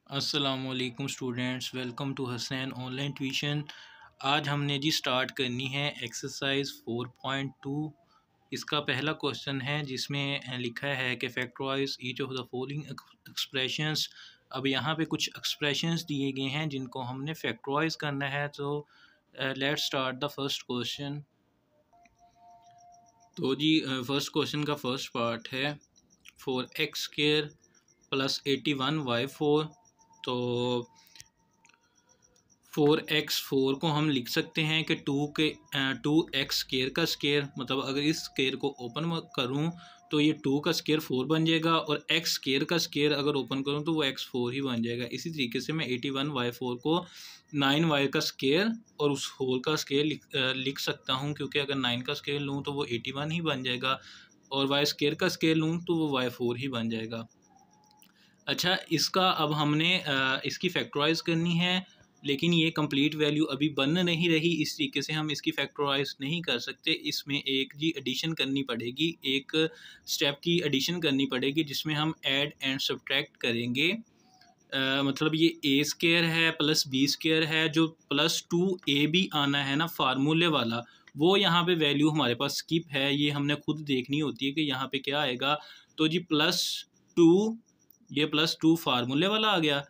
अस्सलामुअलैकुम students, welcome to Hasnain online tuition. आज हमने जी स्टार्ट करनी है एक्सरसाइज 4.2। इसका पहला क्वेश्चन है जिसमें लिखा है कि factorise each of the following expressions. अब यहाँ पे कुछ एक्सप्रेशंस दिए गए हैं जिनको हमने फैक्टराइज करना है। तो let's start the first question. तो जी फर्स्ट क्वेश्चन का फर्स्ट पार्ट है 4x² + 81y4। तो 4x4 को हम लिख सकते हैं कि 2x² का स्केयर, मतलब अगर इस स्केयर को ओपन करूं तो ये 2 का स्केयर 4 बन जाएगा, और x² का स्केयर अगर ओपन करूं तो वो x4 ही बन जाएगा। इसी तरीके से मैं 81y4 को 9y का स्केयर और उस होल का स्केयर लिख सकता हूं, क्योंकि अगर 9 का स्केयर लूँ तो वो 81 ही बन जाएगा, और y² का स्केयर लूँ तो वो y4 ही बन जाएगा। अच्छा, इसका अब हमने इसकी फैक्टराइज करनी है, लेकिन ये कंप्लीट वैल्यू अभी बन नहीं रही, इस तरीके से हम इसकी फैक्टराइज नहीं कर सकते। इसमें एक जी एडिशन करनी पड़ेगी, एक स्टेप की एडिशन करनी पड़ेगी जिसमें हम ऐड एंड सब्ट्रैक्ट करेंगे। मतलब ये a² है प्लस b² है, जो +2ab आना है ना फार्मूले वाला, वो यहाँ पे वैल्यू हमारे पास स्किप है। ये हमने खुद देखनी होती है कि यहाँ पे क्या आएगा। तो जी +2, ये +2 फार्मूले वाला आ गया।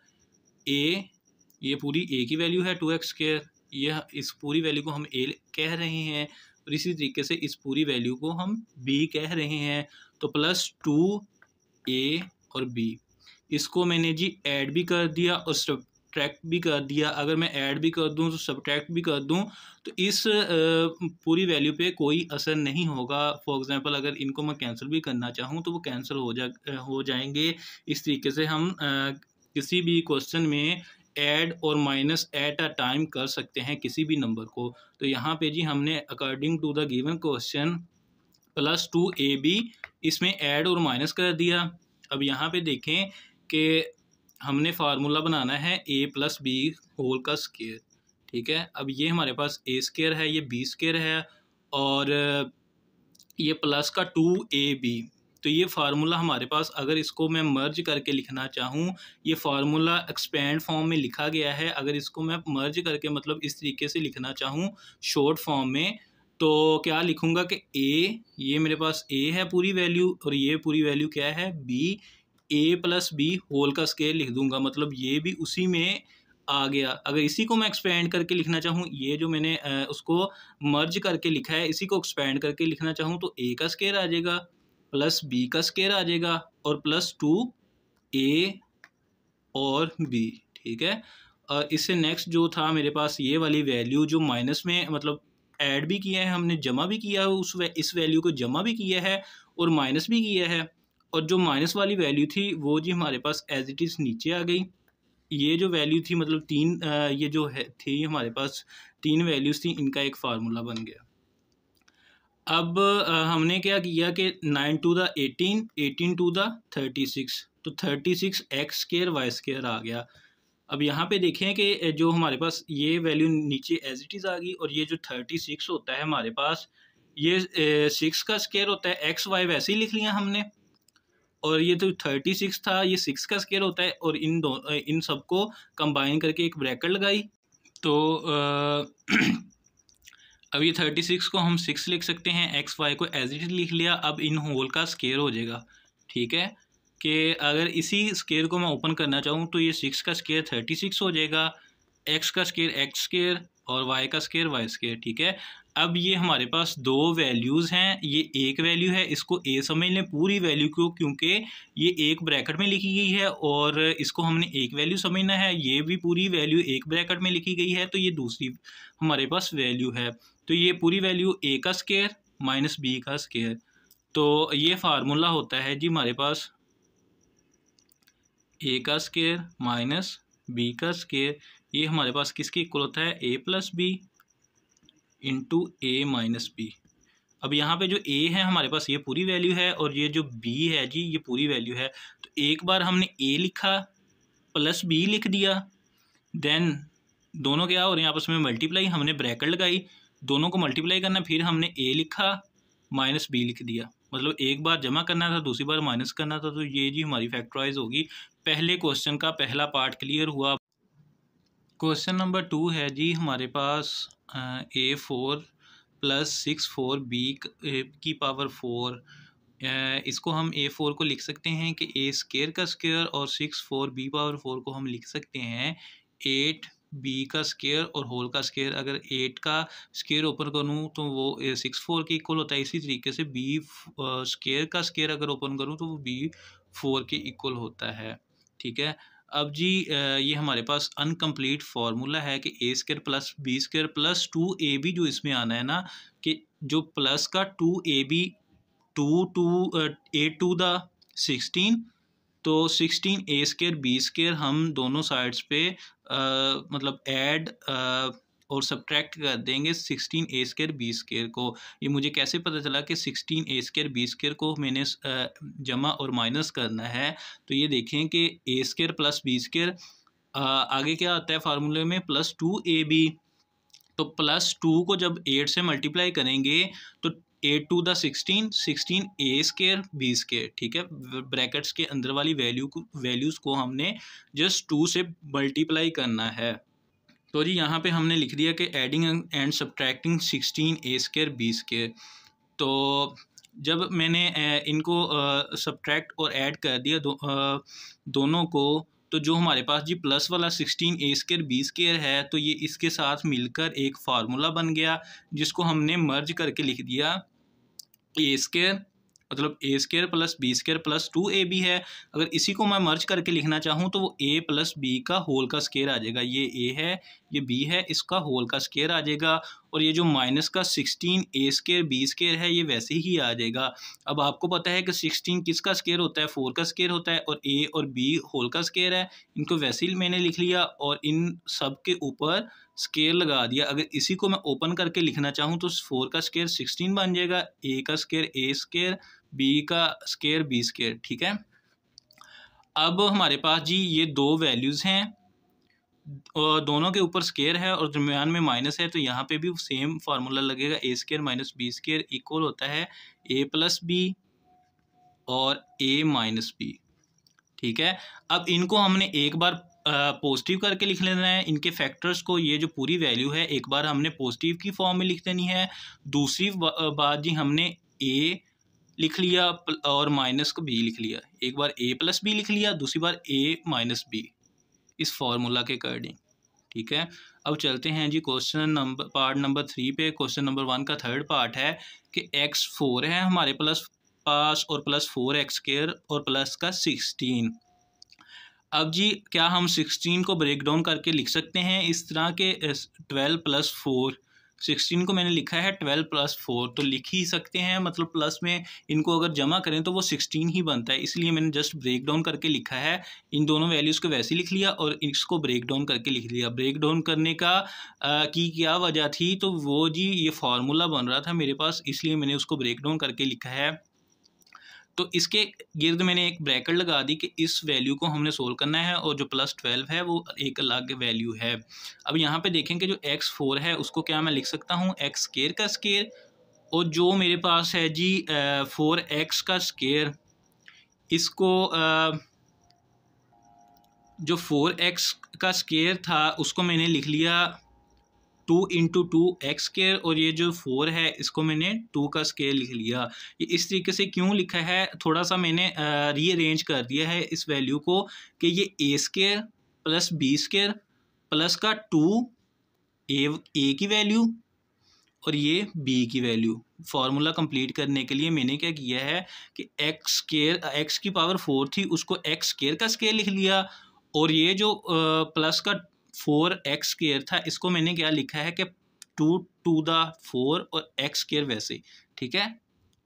ये पूरी a की वैल्यू है 2x², यह इस पूरी वैल्यू को हम a कह रहे हैं, और इसी तरीके से इस पूरी वैल्यू को हम b कह रहे हैं। तो +2a और b, इसको मैंने जी ऐड भी कर दिया और सब्ट्रैक्ट भी कर दिया। अगर मैं ऐड भी कर दूं तो सब्ट्रैक्ट भी कर दूं तो इस पूरी वैल्यू पे कोई असर नहीं होगा। फॉर एग्जांपल अगर इनको मैं कैंसिल भी करना चाहूं तो वो कैंसिल हो जाएंगे। इस तरीके से हम किसी भी क्वेश्चन में ऐड और माइनस एट अ टाइम कर सकते हैं किसी भी नंबर को। तो यहाँ पे जी हमने according to the given question +2ab इसमें ऐड और माइनस कर दिया। अब यहाँ पे देखें कि हमने फार्मूला बनाना है a + b होल का स्केयर। ठीक है, अब ये हमारे पास a² है, ये b² है, और ये प्लस का 2ab। तो ये फार्मूला हमारे पास, अगर इसको मैं मर्ज करके लिखना चाहूँ, ये फार्मूला एक्सपेंड फॉर्म में लिखा गया है। अगर इसको मैं मर्ज करके मतलब इस तरीके से लिखना चाहूँ शॉर्ट फॉर्म में, तो क्या लिखूँगा कि a, ये मेरे पास a है पूरी वैल्यू, और ये पूरी वैल्यू क्या है b, a + b होल का स्केयर लिख दूंगा, मतलब ये भी उसी में आ गया। अगर इसी को मैं एक्सपेंड करके लिखना चाहूँ, ये जो मैंने उसको मर्ज करके लिखा है, इसी को एक्सपेंड करके लिखना चाहूँ तो a का स्केयर आ जाएगा प्लस b का स्केयर आ जाएगा और +2a और b। ठीक है, और इससे नेक्स्ट जो था मेरे पास ये वाली वैल्यू जो माइनस में, मतलब ऐड भी किया है हमने, जमा भी किया है, इस वैल्यू को जमा भी किया है और माइनस भी किया है, और जो माइनस वाली वैल्यू थी वो जी हमारे पास एज इट इज़ नीचे आ गई। ये जो वैल्यू थी, मतलब ये जो है थी हमारे पास 3 वैल्यूज़ थी, इनका एक फार्मूला बन गया। अब हमने क्या किया कि 9 × 18, 18 × 36, तो 36 x² y² आ गया। अब यहाँ पे देखें कि जो हमारे पास ये वैल्यू नीचे एज इट इज़ आ गई, और ये जो 36 होता है हमारे पास, ये 6 का स्केयर होता है। x y वैसे ही लिख लिया हमने, और ये जो 36 था ये 6 का स्केयर होता है, और इन सबको कंबाइन करके एक ब्रैकेट लगाई। तो अब ये 36 को हम 6 लिख सकते हैं, x y को एज इट इज लिख लिया। अब इन होल का स्केयर हो जाएगा। ठीक है, कि अगर इसी स्केयर को मैं ओपन करना चाहूँ तो ये 6 का स्केयर 36 हो जाएगा, x का स्केयर x² और y का स्केयर y²। ठीक है, अब ये हमारे पास दो वैल्यूज़ हैं, ये एक वैल्यू है, इसको a समझ लें पूरी वैल्यू को, क्योंकि ये एक ब्रैकेट में लिखी गई है, और इसको हमने एक वैल्यू समझना है। ये भी पूरी वैल्यू एक ब्रैकेट में लिखी गई है, तो ये दूसरी हमारे पास वैल्यू है। तो ये पूरी वैल्यू a का स्केयर माइनस b का स्केयर। तो ये फार्मूला होता है जी हमारे पास a का स्केयर माइनस b का स्केयर। ये हमारे पास किसके इक्वल होता है, a + b into a - b। अब यहाँ पे जो a है हमारे पास, ये पूरी वैल्यू है, और ये जो b है जी ये पूरी वैल्यू है। तो एक बार हमने a लिखा प्लस b लिख दिया, देन दोनों क्या हो रहे हैं आपस में मल्टीप्लाई, हमने ब्रैकेट लगाई, दोनों को मल्टीप्लाई करना, फिर हमने a लिखा माइनस b लिख दिया। मतलब एक बार जमा करना था, दूसरी बार माइनस करना था, तो ये जी हमारी फैक्टराइज होगी। पहले क्वेश्चन का पहला पार्ट क्लियर हुआ। क्वेश्चन नंबर 2 है जी हमारे पास A4 + 6 4 B की पावर 4। इसको हम A4 को लिख सकते हैं कि A² का स्क्वायर, और 6 4B पावर 4 को हम लिख सकते हैं 8B का स्क्वायर और होल का स्क्वायर। अगर 8 का स्क्वायर ओपन करूँ तो वो 6 4 के इक्वल होता है। इसी तरीके से B² का स्क्वायर अगर ओपन करूँ तो वो B4 के इक्वल होता है। ठीक है। अब जी ये हमारे पास अनकम्प्लीट फार्मूला है कि A² + B² + 2AB जो इसमें आना है ना, कि जो प्लस का 2AB 8 to the 16, तो 16A² B² हम दोनों साइड्स पे मतलब ऐड और सब्ट्रैक्ट कर देंगे 16A² B² को। ये मुझे कैसे पता चला कि 16A² B² को मैंने जमा और माइनस करना है? तो ये देखें कि A² + B² आगे क्या आता है फार्मूले में, +2AB। तो +2 को जब 8 से मल्टीप्लाई करेंगे तो 8 to the 16 16A² B²। ठीक है। ब्रैकेट्स के अंदर वाली वैल्यूज़ को हमने जस्ट 2 से मल्टीप्लाई करना है। तो जी यहाँ पे हमने लिख दिया कि adding and subtracting 16A² B²। तो जब मैंने इनको सब्ट्रैक्ट और ऐड कर दिया दोनों को, तो जो हमारे पास जी प्लस वाला 16A² B² है, तो ये इसके साथ मिलकर एक फार्मूला बन गया, जिसको हमने मर्ज करके लिख दिया A², मतलब A² + B² + 2AB है। अगर इसी को मैं मर्ज करके लिखना चाहूँ तो वो A + B का होल का स्क्वायर आ जाएगा। ये A है, ये B है, इसका होल का स्क्वायर आ जाएगा। और ये जो माइनस का 16A² B² है, ये वैसे ही आ जाएगा। अब आपको पता है कि 16 किसका स्क्वायर होता है? 4 का स्क्वायर होता है, और A और B होल का स्क्वायर है। इनको वैसे ही मैंने लिख लिया और इन सब के ऊपर स्क्वायर लगा दिया। अगर इसी को मैं ओपन करके लिखना चाहूँ तो 4 का स्क्वायर 16 बन जाएगा, A का स्क्वायर A², B का स्क्वायर B²। ठीक है। अब हमारे पास जी ये दो वैल्यूज़ हैं और दोनों के ऊपर स्क्वायर है और दरमियान में माइनस है, तो यहाँ पे भी सेम फार्मूला लगेगा। A² - B² इक्वल होता है A + B और A - B। ठीक है। अब इनको हमने एक बार पॉजिटिव करके लिख लेना है, इनके फैक्टर्स को। ये जो पूरी वैल्यू है एक बार हमने पॉजिटिव की फॉर्म में लिख देनी है। दूसरी बात जी हमने A लिख लिया और माइनस को B लिख लिया। एक बार A + B लिख लिया, दूसरी बार A - B, इस फार्मूला के अकॉर्डिंग। ठीक है। अब चलते हैं जी पार्ट नंबर 3 पे। क्वेश्चन नंबर 1 का थर्ड पार्ट है कि x4 है हमारे पास और +4x² और प्लस का 16। अब जी क्या हम 16 को ब्रेक डाउन करके लिख सकते हैं इस तरह के 12 + 4। 16 को मैंने लिखा है 12 + 4, तो लिख ही सकते हैं। मतलब प्लस में इनको अगर जमा करें तो वो 16 ही बनता है, इसलिए मैंने जस्ट ब्रेक डाउन करके लिखा है। इन दोनों वैल्यूज़ को वैसे ही लिख लिया और इसको ब्रेक डाउन करके लिख लिया। ब्रेक डाउन करने का की क्या वजह थी? तो वो जी ये फार्मूला बन रहा था मेरे पास, इसलिए मैंने उसको ब्रेक डाउन करके लिखा है। तो इसके गिर्द मैंने एक ब्रैकेट लगा दी कि इस वैल्यू को हमने सोल्व करना है और जो +12 है वो एक अलग वैल्यू है। अब यहाँ पे देखें कि जो x4 है उसको क्या मैं लिख सकता हूँ x² का स्क्वायर, और जो मेरे पास है जी 4x का स्क्वायर, इसको जो 4x का स्क्वायर था उसको मैंने लिख लिया 2 × 2x², और ये जो 4 है इसको मैंने 2 का स्क्वायर लिख लिया। ये इस तरीके से क्यों लिखा है? थोड़ा सा मैंने रीअरेंज कर दिया है इस वैल्यू को कि ये A² + B² प्लस का 2 A की वैल्यू और ये B की वैल्यू। फार्मूला कंप्लीट करने के लिए मैंने क्या किया है कि x की पावर 4 थी उसको x² का स्क्वायर लिख लिया, और ये जो प्लस का 4x² था इसको मैंने क्या लिखा है कि 2 to the 4 और x² वैसे। ठीक है।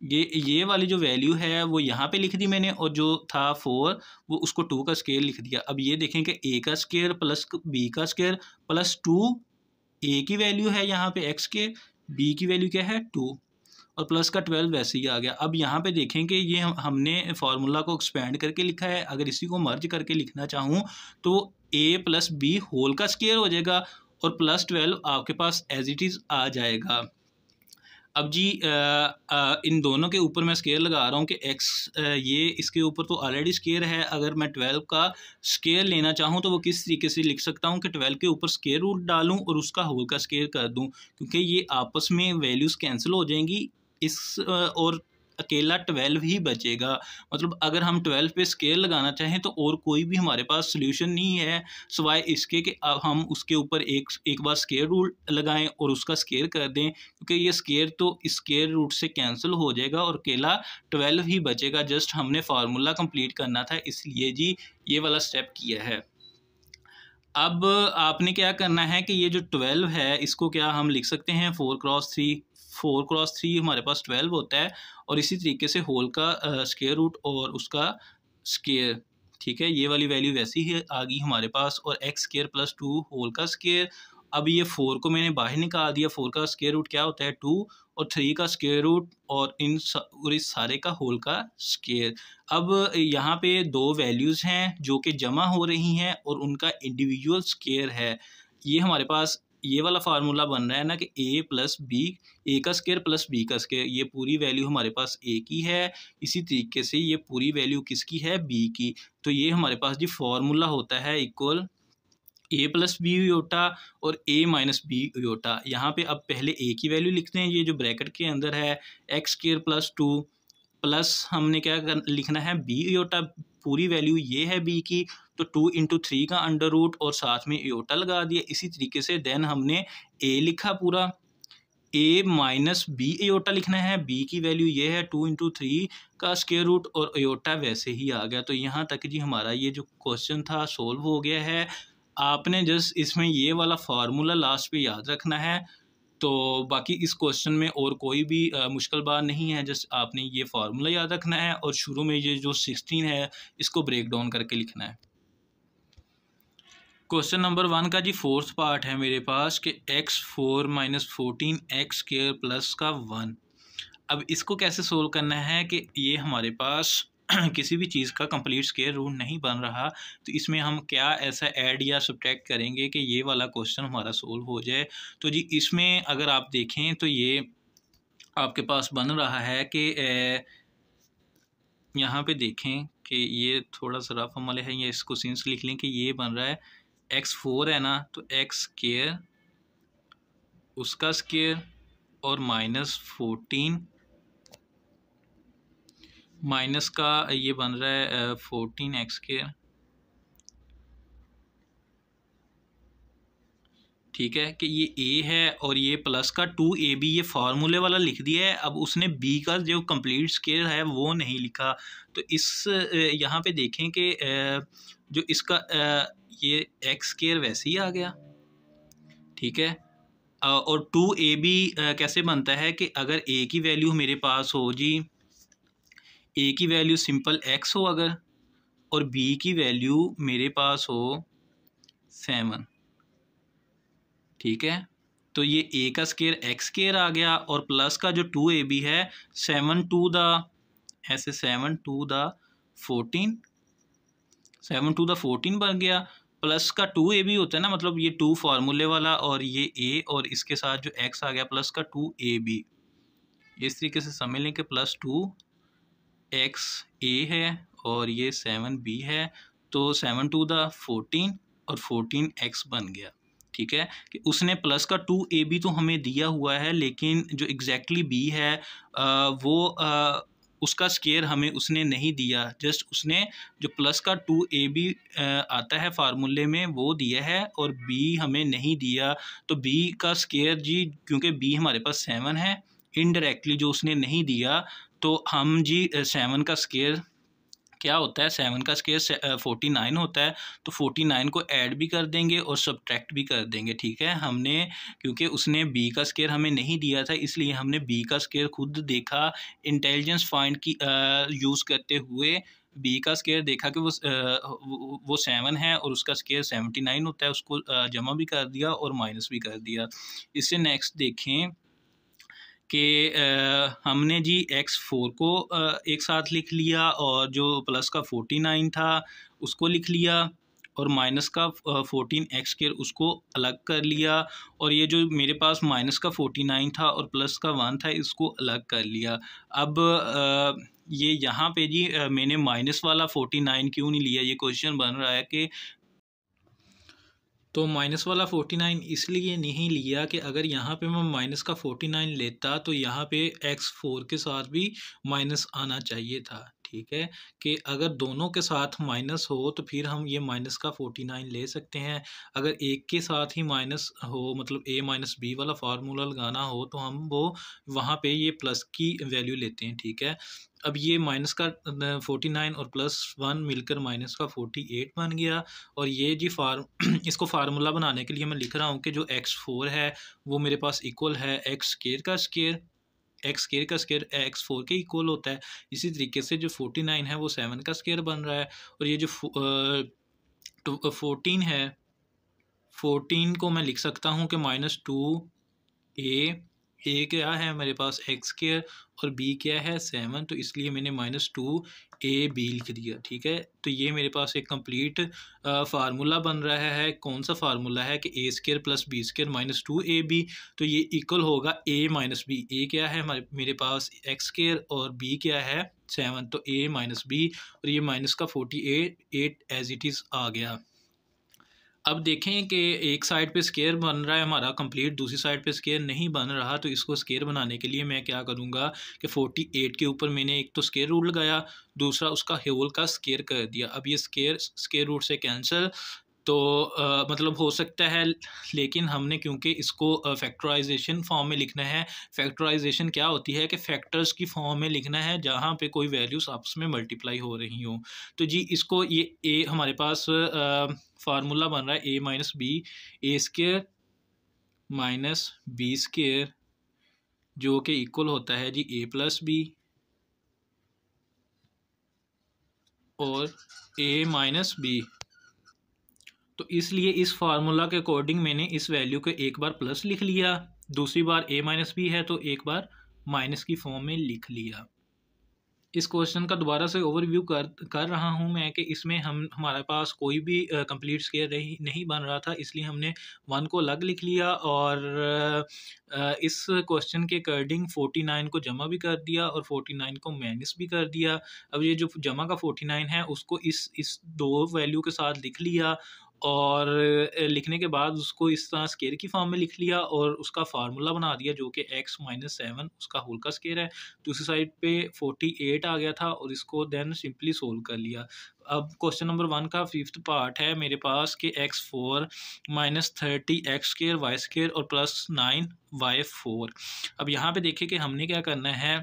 ये वाली जो वैल्यू है वो यहाँ पे लिख दी मैंने, और जो था 4 वो उसको 2 का स्क्वायर लिख दिया। अब ये देखें कि A का स्क्वायर प्लस B का स्क्वायर प्लस 2 A की वैल्यू है यहाँ पे x के, B की वैल्यू क्या है 2, और प्लस का 12 वैसे ही आ गया। अब यहाँ पे देखें कि ये हमने फार्मूला को एक्सपेंड करके लिखा है। अगर इसी को मर्ज करके लिखना चाहूँ तो A + B होल का स्क्वायर हो जाएगा और +12 आपके पास एज इट इज़ आ जाएगा। अब जी इन दोनों के ऊपर मैं स्केयर लगा रहा हूँ कि x ये इसके ऊपर तो ऑलरेडी स्केयर है। अगर मैं 12 का स्केयर लेना चाहूँ तो वो किस तरीके से लिख सकता हूँ कि 12 के ऊपर स्केयर रूट डालूँ और उसका होल का स्केयर कर दूँ, क्योंकि ये आपस में वैल्यूज़ कैंसिल हो जाएंगी। और अकेला 12 ही बचेगा। मतलब अगर हम 12 पे स्केयर लगाना चाहें तो और कोई भी हमारे पास सोल्यूशन नहीं है सिवाय इसके कि अब हम उसके ऊपर एक बार स्केयर रूट लगाएं और उसका स्केयर कर दें, क्योंकि ये स्केयर तो स्केयर रूट से कैंसिल हो जाएगा और अकेला 12 ही बचेगा। जस्ट हमने फार्मूला कंप्लीट करना था, इसलिए जी ये वाला स्टेप किया है। अब आपने क्या करना है कि ये जो 12 है इसको क्या हम लिख सकते हैं 4×3। 4×3 हमारे पास 12 होता है और इसी तरीके से होल का स्केयर रूट और उसका स्केयर, ठीक है। ये वाली वैल्यू वैसी ही आ गई हमारे पास, और x² + 2 होल का स्केयर। अब ये 4 को मैंने बाहर निकाल दिया। 4 का स्केयर रूट क्या होता है 2, और 3 का स्केयर रूट और इस सारे का होल का स्केयर। अब यहाँ पे दो वैल्यूज़ हैं जो कि जमा हो रही हैं और उनका इंडिविजुअल स्केयर है। ये हमारे पास ये वाला फार्मूला बन रहा है ना कि a का स्केयर प्लस b का स्केयर। ये पूरी वैल्यू हमारे पास a की है, इसी तरीके से ये पूरी वैल्यू किसकी है b की। तो ये हमारे पास जी फार्मूला होता है इक्वल a+b योटा और a-b योटा। यहाँ पे अब पहले a की वैल्यू लिखते हैं, ये जो ब्रैकेट के अंदर है x²+2 प्लस हमने क्या लिखना है b योटा। पूरी वैल्यू ये है b की, तो 2 × 3 का अंडर रूट और साथ में योटा लगा दिया। इसी तरीके से देन हमने a लिखा पूरा, a-b योटा लिखना है। b की वैल्यू ये है 2 × 3 का स्क्वायर रूट और योटा वैसे ही आ गया। तो यहाँ तक जी हमारा ये जो क्वेश्चन था सोल्व हो गया है। आपने जस्ट इसमें ये वाला फार्मूला लास्ट पे याद रखना है, तो बाकी इस क्वेश्चन में और कोई भी मुश्किल बात नहीं है। जस्ट आपने ये फार्मूला याद रखना है और शुरू में ये जो 16 है इसको ब्रेक डाउन करके लिखना है। क्वेश्चन नंबर 1 का जी फोर्थ पार्ट है मेरे पास कि x4 - 14x² + 1। अब इसको कैसे सोल्व करना है कि ये हमारे पास किसी भी चीज़ का कंप्लीट स्क्वायर रूट नहीं बन रहा, तो इसमें हम क्या ऐसा ऐड या सब्ट्रैक्ट करेंगे कि ये वाला क्वेश्चन हमारा सोल्व हो जाए। तो जी इसमें अगर आप देखें तो ये आपके पास बन रहा है कि यहाँ पे देखें कि ये थोड़ा सा रफ अमल है, ये इसको सिंस लिख लें कि ये बन रहा है x4 है ना, तो x² उसका स्क्वायर और -14 माइनस का ये बन रहा है 14x², ठीक है। कि ये a है और ये प्लस का 2ab ये फार्मूले वाला लिख दिया है। अब उसने b का जो कंप्लीट स्क्वायर है वो नहीं लिखा। तो इस यहाँ पे देखें कि जो इसका ये x² वैसे ही आ गया, ठीक है। और 2ab कैसे बनता है कि अगर a की वैल्यू मेरे पास हो जी, a की वैल्यू सिंपल x हो अगर, और b की वैल्यू मेरे पास हो 7, ठीक है। तो ये a का स्क्वायर x² आ गया और प्लस का जो 2ab है 7 to the 14 बन गया। प्लस का 2ab होता है ना, मतलब ये 2 फार्मूले वाला और ये a और इसके साथ जो x आ गया प्लस का 2ab। इस तरीके से समझ लें कि +2xa है और ये 7b है, तो 7 to the 14 और 14x बन गया, ठीक है। कि उसने प्लस का 2ab तो हमें दिया हुआ है, लेकिन जो एग्जैक्टली b है वो उसका स्क्वायर हमें उसने नहीं दिया। जस्ट उसने जो प्लस का 2ab आता है फार्मूले में वो दिया है और b हमें नहीं दिया। तो b का स्क्वायर जी, क्योंकि b हमारे पास 7 है, इनडायरेक्टली जो उसने नहीं दिया, तो हम जी 7 का स्क्वायर क्या होता है, 7 का स्क्वायर 49 होता है। तो 49 को ऐड भी कर देंगे और सब्ट्रैक्ट भी कर देंगे, ठीक है। हमने क्योंकि उसने b का स्क्वायर हमें नहीं दिया था, इसलिए हमने b का स्क्वायर खुद देखा इंटेलिजेंस फाइंड की यूज़ करते हुए। b का स्क्वायर देखा कि वो 7 है और उसका स्क्वायर 79 होता है, उसको जमा भी कर दिया और माइनस भी कर दिया। इससे नेक्स्ट देखें कि हमने जी x4 को एक साथ लिख लिया और जो प्लस का 49 था उसको लिख लिया, और माइनस का 14x² उसको अलग कर लिया, और ये जो मेरे पास माइनस का 49 था और प्लस का 1 था इसको अलग कर लिया। अब ये यहाँ पे जी मैंने माइनस वाला 49 क्यों नहीं लिया, ये क्वेश्चन बन रहा है कि तो माइनस वाला 49 इसलिए नहीं लिया कि अगर यहाँ पे मैं माइनस का 49 लेता तो यहाँ पे x4 के साथ भी माइनस आना चाहिए था। ठीक है, कि अगर दोनों के साथ माइनस हो तो फिर हम ये माइनस का 49 ले सकते हैं। अगर एक के साथ ही माइनस हो, मतलब a माइनस बी वाला फार्मूला लगाना हो, तो हम वो वहाँ पे ये प्लस की वैल्यू लेते हैं। ठीक है, अब ये माइनस का 49 और प्लस 1 मिलकर माइनस का 48 बन गया। और ये जी इसको फार्मूला बनाने के लिए मैं लिख रहा हूँ कि जो x4 है वो मेरे पास इक्वल है x² का स्क्वायर, x² का स्क्वायर x4 के इक्वल होता है। इसी तरीके से जो 49 है वो 7 का स्क्वायर बन रहा है, और ये जो 14 है, 14 को मैं लिख सकता हूँ कि -2a, ए क्या है मेरे पास x² और b क्या है 7, तो इसलिए मैंने -2ab लिख दिया। ठीक है, तो ये मेरे पास एक कंप्लीट फार्मूला बन रहा है। कौन सा फार्मूला है कि a² + b² -2ab, तो ये इक्वल होगा a - b। a क्या है मेरे पास x² और b क्या है 7, तो a - b, और ये माइनस का 48 एज इट इज़ आ गया। अब देखें कि एक साइड पे स्केयर बन रहा है हमारा कंप्लीट, दूसरी साइड पे स्केयर नहीं बन रहा, तो इसको स्केयर बनाने के लिए मैं क्या करूँगा कि 48 के ऊपर मैंने एक तो स्केयर रूट लगाया, दूसरा उसका होल का स्केयर कर दिया। अब ये स्केयर रूट से कैंसिल, तो मतलब हो सकता है, लेकिन हमने क्योंकि इसको फैक्टराइजेशन फॉर्म में लिखना है। फैक्टराइजेशन क्या होती है कि फैक्टर्स की फॉर्म में लिखना है जहाँ पे कोई वैल्यूज़ आपस में मल्टीप्लाई हो रही हो। तो जी इसको ये ए हमारे पास फार्मूला बन रहा है a - b, a² - b², जो कि इक्वल होता है जी a + b और a - b। तो इसलिए इस फार्मूला के अकॉर्डिंग मैंने इस वैल्यू को एक बार प्लस लिख लिया, दूसरी बार a - b है तो एक बार माइनस की फॉर्म में लिख लिया। इस क्वेश्चन का दोबारा से ओवरव्यू कर रहा हूं मैं कि इसमें हमारे पास कोई भी कंप्लीट स्केयर नहीं बन रहा था, इसलिए हमने 1 को अलग लिख लिया, और इस क्वेश्चन के अकॉर्डिंग 49 को जमा भी कर दिया और 49 को माइनस भी कर दिया। अब ये जो जमा का 49 है उसको इस दो वैल्यू के साथ लिख लिया, और लिखने के बाद उसको इस तरह स्केयर की फॉर्म में लिख लिया और उसका फार्मूला बना दिया जो कि x - 7 उसका होल का स्केयर है। दूसरी साइड पे 48 आ गया था और इसको देन सिंपली सोल्व कर लिया। अब क्वेश्चन नंबर 1 का 5th पार्ट है मेरे पास कि x4 - 30 x² y² और +9 y4। अब यहाँ पे देखिए कि हमने क्या करना है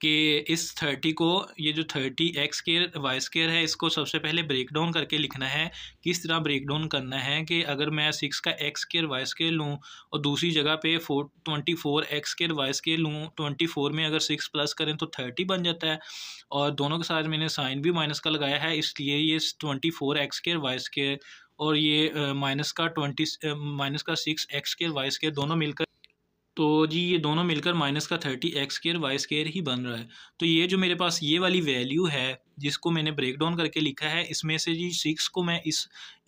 कि इस 30 को, ये जो 30 x² y² है, इसको सबसे पहले ब्रेक डाउन करके लिखना है। किस तरह ब्रेक डाउन करना है कि अगर मैं 6 का x² y² लूँ और दूसरी जगह पे 24 x² y² लूँ, 24 में अगर 6 प्लस करें तो 30 बन जाता है, और दोनों के साथ मैंने साइन भी माइनस का लगाया है, इसलिए ये 24 x² y² और ये माइनस का 6 x² y² दोनों मिलकर, तो जी ये दोनों मिलकर माइनस का 30 x² y² ही बन रहा है। तो ये जो मेरे पास ये वाली वैल्यू है जिसको मैंने ब्रेक डाउन करके लिखा है, इसमें से जी 6 को मैं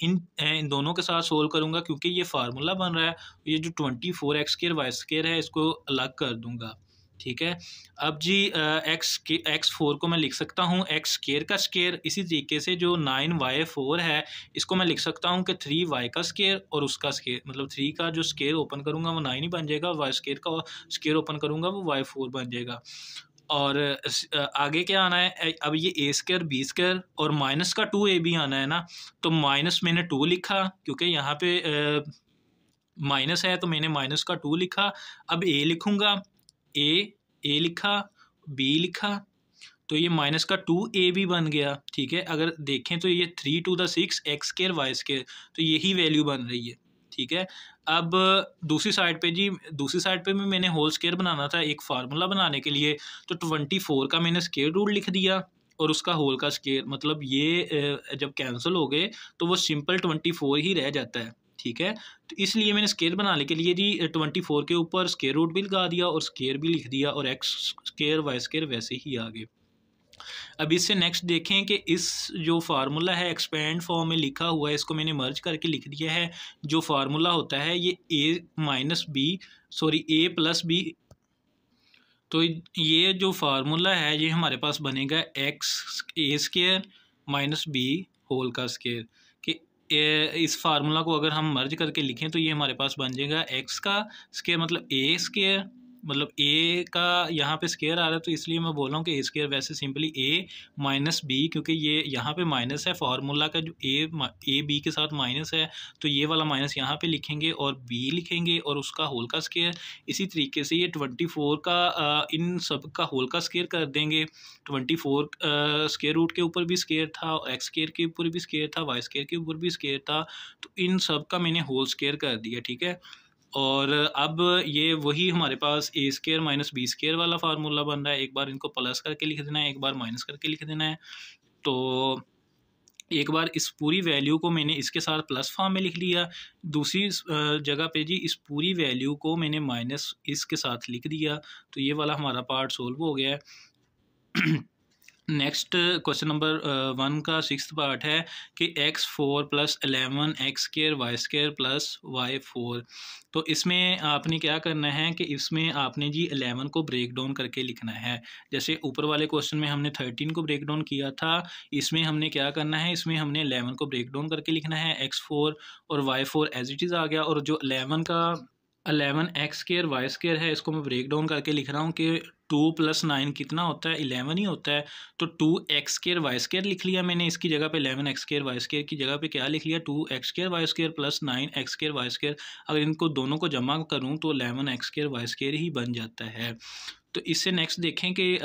इन दोनों के साथ सोल्व करूँगा क्योंकि ये फार्मूला बन रहा है। ये जो 24 x² y² है इसको अलग कर दूँगा। ठीक है, अब जी x4 को मैं लिख सकता हूँ x² का स्केयर। इसी तरीके से जो 9y4 है इसको मैं लिख सकता हूँ कि 3y का स्केयर और उसका स्केयर, मतलब 3 का जो स्केयर ओपन करूँगा वो 9 ही बन जाएगा, y² का स्केयर ओपन करूँगा वो y4 बन जाएगा। और आगे क्या आना है, अब ये a² b² और माइनस का 2ab आना है ना, तो माइनस मैंने 2 लिखा क्योंकि यहाँ पे माइनस है तो मैंने माइनस का 2 लिखा। अब a लिखूँगा, ए लिखा, बी लिखा, तो ये माइनस का 2ab बन गया। ठीक है, अगर देखें तो ये 3 to the 6 x² y², तो यही वैल्यू बन रही है। ठीक है, अब दूसरी साइड पे भी मैंने होल स्केयर बनाना था एक फार्मूला बनाने के लिए, तो 24 का मैंने स्केयर रूट लिख दिया और उसका होल का स्केयर, मतलब ये जब कैंसिल हो गए तो वो सिंपल 24 ही रह जाता है। ठीक है, तो इसलिए मैंने स्केयर बनाने के लिए जी 24 के ऊपर स्केयर रूट भी लगा दिया और स्केयर भी लिख दिया और x² y² वैसे ही आ गए। अब इससे नेक्स्ट देखें कि इस जो फार्मूला है एक्सपेंड फॉर्म में लिखा हुआ है, इसको मैंने मर्ज करके लिख दिया है। जो फार्मूला होता है ये ए प्लस बी, तो ये जो फार्मूला है ये हमारे पास बनेगा एक्स ए स्केयर माइनस बी होल का स्केयर। कि इस फार्मूला को अगर हम मर्ज करके लिखें तो ये हमारे पास बन जाएगा एक्स का स्केयर मतलब ए स्केयर, मतलब ए का यहाँ पे स्केयर आ रहा है तो इसलिए मैं बोल रहा हूँ कि ए स्केयर, वैसे सिंपली ए माइनस बी, क्योंकि ये यहाँ पे माइनस है फार्मूला का, जो ए बी के साथ माइनस है तो ये वाला माइनस यहाँ पे लिखेंगे और बी लिखेंगे और उसका होल का स्केयर। इसी तरीके से ये 24 का इन सब का होल का स्केयर कर देंगे। 24 स्केयर रूट के ऊपर भी स्केयर था, एक्स स्केयर के ऊपर भी स्केयर था, वाई स्केयर के ऊपर भी स्केयर था, तो इन सब का मैंने होल स्केयर कर दिया। ठीक है, और अब ये वही हमारे पास ए स्केयर माइनस बी स्केयर वाला फार्मूला बन रहा है। एक बार इनको प्लस करके लिख देना है, एक बार माइनस करके लिख देना है। तो एक बार इस पूरी वैल्यू को मैंने इसके साथ प्लस फॉर्म में लिख लिया, दूसरी जगह पे जी इस पूरी वैल्यू को मैंने माइनस इसके साथ लिख दिया, तो ये वाला हमारा पार्ट सोल्व हो गया है। नेक्स्ट क्वेश्चन नंबर 1 का 6th पार्ट है कि x4 plus 11 x square y square plus y4। तो इसमें आपने क्या करना है कि इसमें आपने जी 11 को ब्रेक डाउन करके लिखना है। जैसे ऊपर वाले क्वेश्चन में हमने 13 को ब्रेक डाउन किया था, इसमें हमने क्या करना है, इसमें हमने 11 को ब्रेक डाउन करके लिखना है। x4 और y4 एज इट इज़ आ गया, और जो 11 एक्स स्केयर वाई स्केयर है इसको मैं ब्रेक डाउन करके लिख रहा हूँ कि 2 + 9 कितना होता है, 11 ही होता है। तो 2 एक्स स्केयर वाई स्केयर लिख लिया मैंने, इसकी जगह पे 11 एक्स स्केयर वाई स्केयर की जगह पे क्या लिख लिया, 2 x square y square plus 9 x square y square. अगर इनको दोनों को जमा करूँ तो 11 एक्स स्केयर वाई स्केयर ही बन जाता है। तो इससे नेक्स्ट देखें कि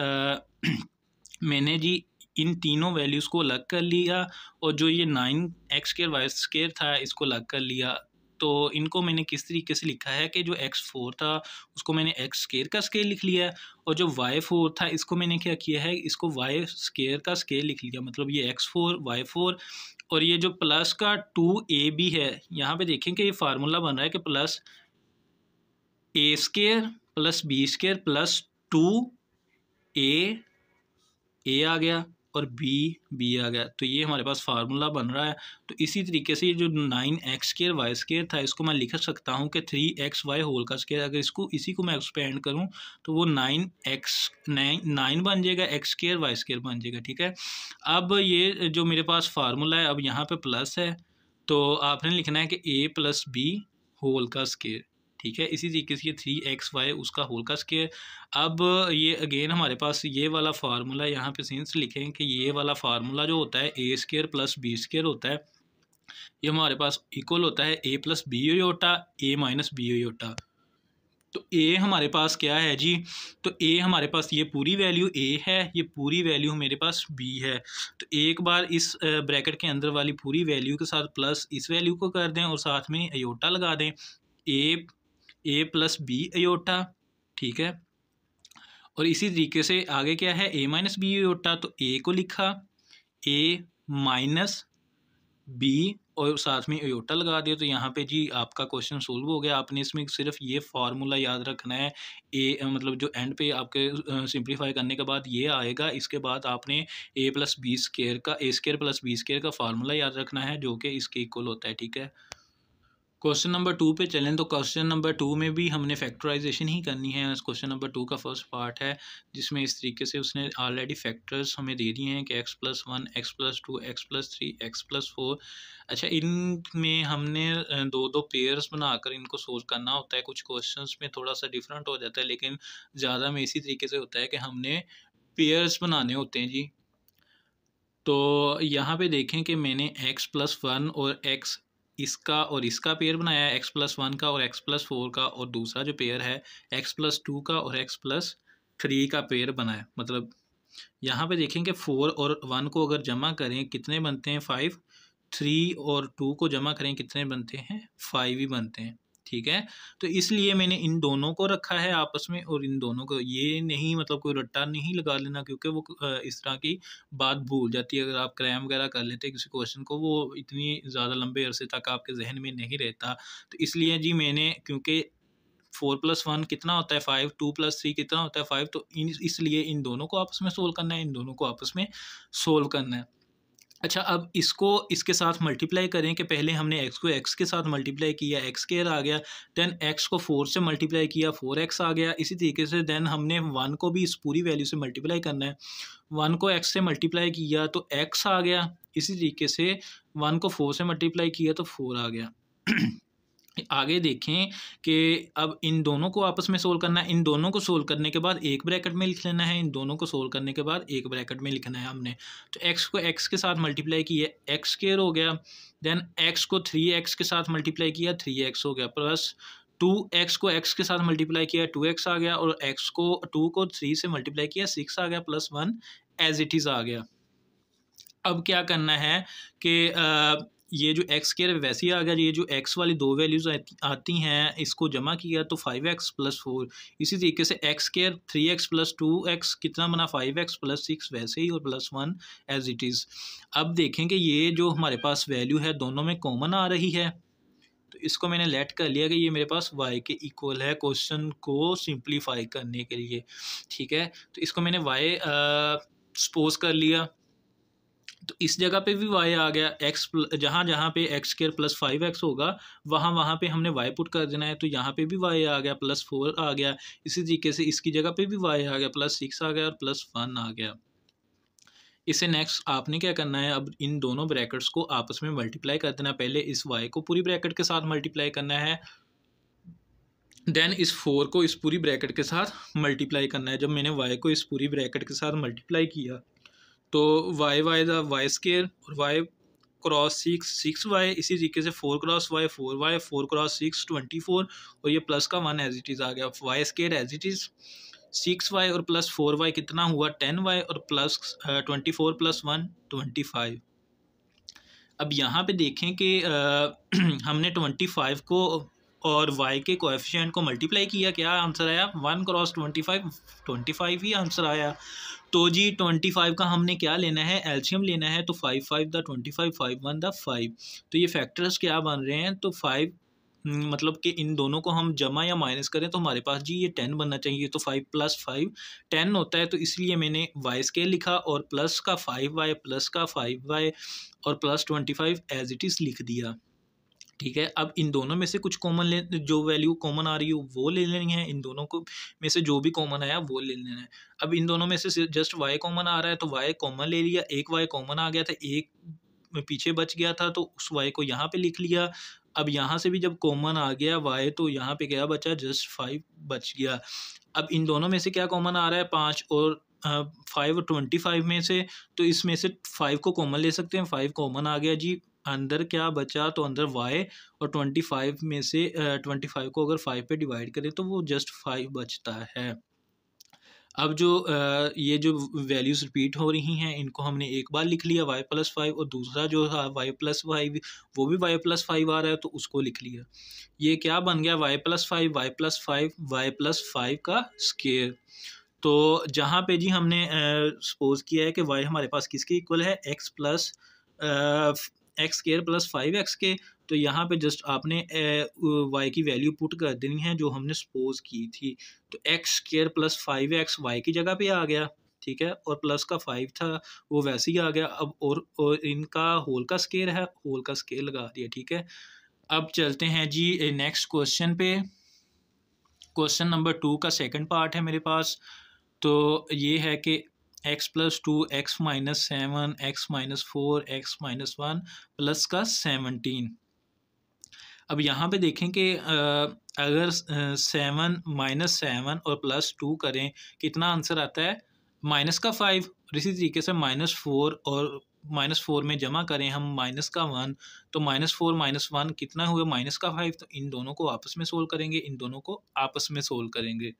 मैंने जी इन तीनों वैल्यूज़ को अलग कर लिया, और जो ये 9 एक्स स्केयर वाई स्केयर था इसको अलग कर लिया। तो इनको मैंने किस तरीके से लिखा है कि जो x4 था उसको मैंने एक्स स्केयर का स्केयर लिख लिया है, और जो y4 था इसको मैंने क्या किया है, इसको y स्केयर का स्केयर लिख लिया, मतलब ये x4 y4। और ये जो प्लस का 2ab है, यहाँ पे देखें कि ये फार्मूला बन रहा है कि plus a square plus b square plus 2a आ गया और बी आ गया, तो ये हमारे पास फार्मूला बन रहा है। तो इसी तरीके से ये जो 9 एक्स स्केयर वाई स्केयर था इसको मैं लिख सकता हूँ कि 3xy होल का स्केयर। अगर इसी को मैं एक्सपेंड करूँ तो वो 9 बन जाएगा, एक्स स्केयर वाई स्केयर बन जाएगा। ठीक है, अब ये जो मेरे पास फार्मूला है, अब यहाँ पे प्लस है तो आपने लिखना है कि a प्लस बी होल का स्केयर। ठीक है, इसी तरीके से ये 3xy उसका होल का स्केयर। अब ये अगेन हमारे पास ये वाला फार्मूला यहाँ पे सिंस लिखें कि ये वाला फार्मूला जो होता है a square plus b square होता है, ये हमारे पास इक्वल होता है a प्लस बी योटा ए माइनस बी योटा। तो ए हमारे पास क्या है जी, तो ए हमारे पास ये पूरी वैल्यू ए है, ये पूरी वैल्यू मेरे पास बी है। तो एक बार इस ब्रैकेट के अंदर वाली पूरी वैल्यू के साथ प्लस इस वैल्यू को कर दें और साथ में अयोटा लगा दें, ए प्लस बी अयोटा। ठीक है, और इसी तरीके से आगे क्या है, ए माइनस बी अयोटा, तो ए को लिखा ए माइनस बी और साथ में अयोटा लगा दिया, तो यहाँ पे जी आपका क्वेश्चन सोल्व हो गया। आपने इसमें सिर्फ ये फार्मूला याद रखना है, ए मतलब जो एंड पे आपके सिंप्लीफाई करने के बाद ये आएगा, इसके बाद आपने ए प्लस बी स्केयर का ए स्केयर प्लस बी स्केयर का फार्मूला याद रखना है जो कि इसके इक्वल होता है। ठीक है, क्वेश्चन नंबर 2 पे चलें तो क्वेश्चन नंबर 2 में भी हमने फैक्टराइजेशन ही करनी है। क्वेश्चन नंबर 2 का फर्स्ट पार्ट है जिसमें इस तरीके से उसने ऑलरेडी फैक्टर्स हमें दे दिए हैं कि x+1 x+2 x+3 x+4। अच्छा, इनमें हमने दो दो पेयर्स बनाकर इनको सोल्व करना होता है। कुछ क्वेश्चंस में थोड़ा सा डिफरेंट हो जाता है, लेकिन ज़्यादा में इसी तरीके से होता है कि हमने पेयर्स बनाने होते हैं जी। तो यहाँ पे देखें कि मैंने x+1 और x इसका और इसका पेयर बनाया है, x+1 का और x+4 का, और दूसरा जो पेयर है x+2 का और x+3 का पेयर बनाया। मतलब यहाँ पे देखेंगे 4 और 1 को अगर जमा करें कितने बनते हैं, 5। 3 और 2 को जमा करें कितने बनते हैं, 5 ही बनते हैं। ठीक है, तो इसलिए मैंने इन दोनों को रखा है आपस में, और इन दोनों को ये नहीं, मतलब कोई रट्टा नहीं लगा लेना, क्योंकि वो इस तरह की बात भूल जाती है। अगर आप क्रैम वगैरह कर लेते हैं किसी क्वेश्चन को, वो इतनी ज़्यादा लंबे अरसे तक आपके जहन में नहीं रहता। तो इसलिए जी मैंने, क्योंकि 4+1 कितना होता है 5, 2+3 कितना होता है 5। तो इसलिए इन दोनों को आपस में सोल्व करना है, इन दोनों को आपस में सोल्व करना है। अच्छा, अब इसको इसके साथ मल्टीप्लाई करें कि पहले हमने x को x के साथ मल्टीप्लाई किया, x स्क्वायर आ गया, देन x को 4 से मल्टीप्लाई किया, 4x आ गया। इसी तरीके से देन हमने 1 को भी इस पूरी वैल्यू से मल्टीप्लाई करना है, 1 को x से मल्टीप्लाई किया तो x आ गया। इसी तरीके से 1 को 4 से मल्टीप्लाई किया तो 4 आ गया। आगे देखें कि अब इन दोनों को आपस में सोल्व करना है। इन दोनों को सोल्व करने के बाद एक ब्रैकेट में लिख लेना है, इन दोनों को सोल्व करने के बाद एक ब्रैकेट में लिखना है हमने। तो x को x के साथ मल्टीप्लाई किया, x स्क्वायर हो गया, देन x को 3x के साथ मल्टीप्लाई किया, 3x हो गया, प्लस 2x को x के साथ मल्टीप्लाई किया, 2x आ गया, और x को 2 को 3 से मल्टीप्लाई किया, 6 आ गया, प्लस 1 एज इट इज़ आ गया। अब क्या करना है कि ये जो x स्क्वायर वैसे ही आ गया, ये जो x वाली दो वैल्यूज़ आती हैं इसको जमा किया तो 5x + 4। इसी तरीके से x स्क्वायर 3x + 2x कितना बना 5x + 6 वैसे ही, और प्लस 1 एज इट इज़। अब देखें कि ये जो हमारे पास वैल्यू है दोनों में कॉमन आ रही है, तो इसको मैंने लेट कर लिया कि ये मेरे पास y के इक्वल है क्वेश्चन को सिंप्लीफाई करने के लिए, ठीक है। तो इसको मैंने y सपोज कर लिया, तो इस जगह पे भी y आ गया, x जहाँ जहाँ पे x स्क्वायर + 5x होगा वहाँ पे हमने y पुट कर देना है, तो यहाँ पे भी y आ गया, +4 आ गया। इसी तरीके से इसकी जगह पे भी y आ गया, +6 आ गया, और +1 आ गया। इससे नेक्स्ट आपने क्या करना है, अब इन दोनों ब्रैकेट्स को आपस में मल्टीप्लाई कर देना। पहले इस y को पूरी ब्रैकेट के साथ मल्टीप्लाई करना है, देन इस 4 को इस पूरी ब्रैकेट के साथ मल्टीप्लाई करना है। जब मैंने y को इस पूरी ब्रैकेट के साथ मल्टीप्लाई किया तो y y स्क्वायर और y क्रॉस 6y, इसी तरीके से 4 क्रॉस y 4y, 4 क्रॉस 6 24, और ये प्लस का 1 एज इट इज़ आ गया। y square as it is 6y और प्लस 4y कितना हुआ 10y, और प्लस 24 + 1 25। अब यहाँ पे देखें कि हमने 25 को और y के कोएफिशिएंट को मल्टीप्लाई किया, क्या आंसर आया 1 क्रॉस 25 ही आंसर आया। तो जी 25 का हमने क्या लेना है, एलसीएम लेना है। तो 5 5 द 25, 5 1 द 5। तो ये फैक्टर्स क्या बन रहे हैं, तो 5 मतलब कि इन दोनों को हम जमा या माइनस करें तो हमारे पास जी ये 10 बनना चाहिए। तो 5 + 5 10 होता है, तो इसलिए मैंने y स्क्वायर लिखा, और प्लस का 5y, प्लस का 5y, और प्लस 25 एज इट इज़ लिख दिया, ठीक है। अब इन दोनों में से कुछ कॉमन ले, जो वैल्यू कॉमन आ रही हो वो ले लेनी है, इन दोनों को में से जो भी कॉमन आया वो ले लेना है। अब इन दोनों में से जस्ट y कॉमन आ रहा है तो y कॉमन ले लिया, एक y कॉमन आ गया था, एक पीछे बच गया था तो उस y को यहाँ पे लिख लिया। अब यहाँ से भी जब कॉमन आ गया y तो यहाँ पे क्या बचा, जस्ट 5 बच गया। अब इन दोनों में से क्या कॉमन आ रहा है 5 और 5 और 25 में से, तो इसमें से 5 को कॉमन ले सकते हैं, 5 कॉमन आ गया जी। अंदर क्या बचा, तो अंदर y, और 25 में से 25 को अगर 5 पे डिवाइड करें तो वो जस्ट 5 बचता है। अब जो ये जो वैल्यूज़ रिपीट हो रही हैं इनको हमने एक बार लिख लिया y + 5, और दूसरा जो है y + 5 वो भी y + 5 आ रहा है तो उसको लिख लिया। ये क्या बन गया y + 5 y + 5 y + 5 का स्क्वायर। तो जहाँ पे जी हमने सपोज किया है कि y हमारे पास किसके इक्वल है, x स्क्वायर + 5x के, तो यहाँ पे जस्ट आपने y की वैल्यू पुट कर देनी है जो हमने सपोज की थी। तो x स्क्वायर + 5x y की जगह पे आ गया, ठीक है, और प्लस का 5 था वो वैसे ही आ गया। अब और इनका होल का स्क्वायर है, होल का स्क्वायर लगा दिया, ठीक है। अब चलते हैं जी नेक्स्ट क्वेश्चन पे। क्वेश्चन नंबर 2 का सेकंड पार्ट है मेरे पास। तो ये है कि x + 2 x - 7 x - 4 x - 1 plus का 17। अब यहाँ पे देखें कि अगर 7 - 7 और +2 करें कितना आंसर आता है, माइनस का 5। और इसी तरीके से -4 और -4 में जमा करें हम माइनस का 1, तो -4 - 1 कितना हुआ माइनस का 5। तो इन दोनों को आपस में सोल्व करेंगे, इन दोनों को आपस में सोल्व करेंगे।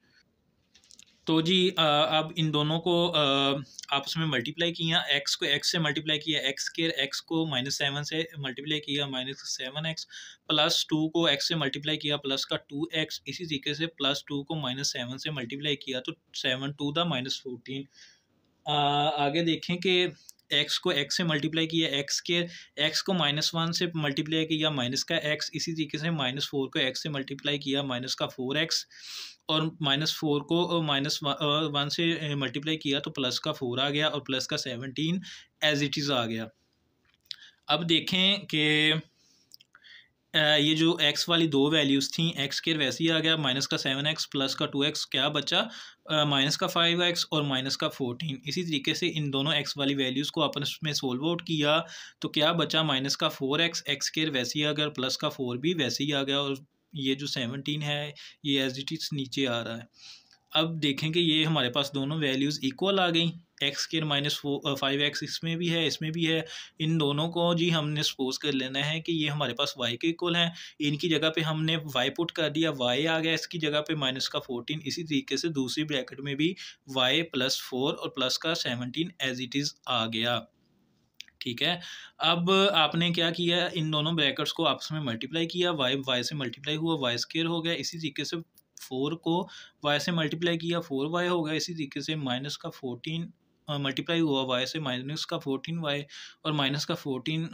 तो जी अब इन दोनों को आपस में मल्टीप्लाई किया, x को x से मल्टीप्लाई किया, x स्क्वायर x को -7 से मल्टीप्लाई किया -7x, +2 को x से मल्टीप्लाई किया प्लस का 2x, इसी तरीके से +2 को -7 से मल्टीप्लाई किया तो 7 × 2 = -14। आगे देखें कि एक्स को एक्स से मल्टीप्लाई किया एक्स स्केयर, एक्स को -1 से मल्टीप्लाई किया माइनस का एक्स, इसी तरीके से -4 को एक्स से मल्टीप्लाई किया माइनस का 4x, और -4 को -1 से मल्टीप्लाई किया तो प्लस का 4 आ गया और प्लस का 17 एज इट इज़ आ गया। अब देखें कि ये जो x वाली दो वैल्यूज़ थी, एक्स स्क्वायर वैसे ही आ गया, माइनस का 7x प्लस का 2x क्या बचा, माइनस का 5x और माइनस का 14। इसी तरीके से इन दोनों x वाली वैल्यूज़ को आपस में सोल्व आउट किया तो क्या बचा, माइनस का 4x, एक्स स्क्वायर वैसे ही आ गया, प्लस का 4 भी वैसे ही आ गया, और ये जो 17 है ये एज इट इज़ नीचे आ रहा है। अब देखें कि ये हमारे पास दोनों वैल्यूज़ इक्वल आ गई, एक्स स्क्वायर -5x इसमें भी है इसमें भी है, इन दोनों को जी हमने सपोज कर लेना है कि ये हमारे पास y के इक्वल हैं। इनकी जगह पे हमने y पुट कर दिया, y आ गया इसकी जगह पे माइनस का 14। इसी तरीके से दूसरी ब्रैकेट में भी y +4 और प्लस का 17 एज इट इज़ आ गया। ठीक है, अब आपने क्या किया, इन दोनों ब्रैकेट्स को आपस में मल्टीप्लाई किया, y से मल्टीप्लाई हुआ y स्क्वायर हो गया, इसी तरीके से 4 को y से मल्टीप्लाई किया 4y हो गया, इसी तरीके से माइनस का 14 मल्टीप्लाई हुआ y से माइनस का 14y, और माइनस का 14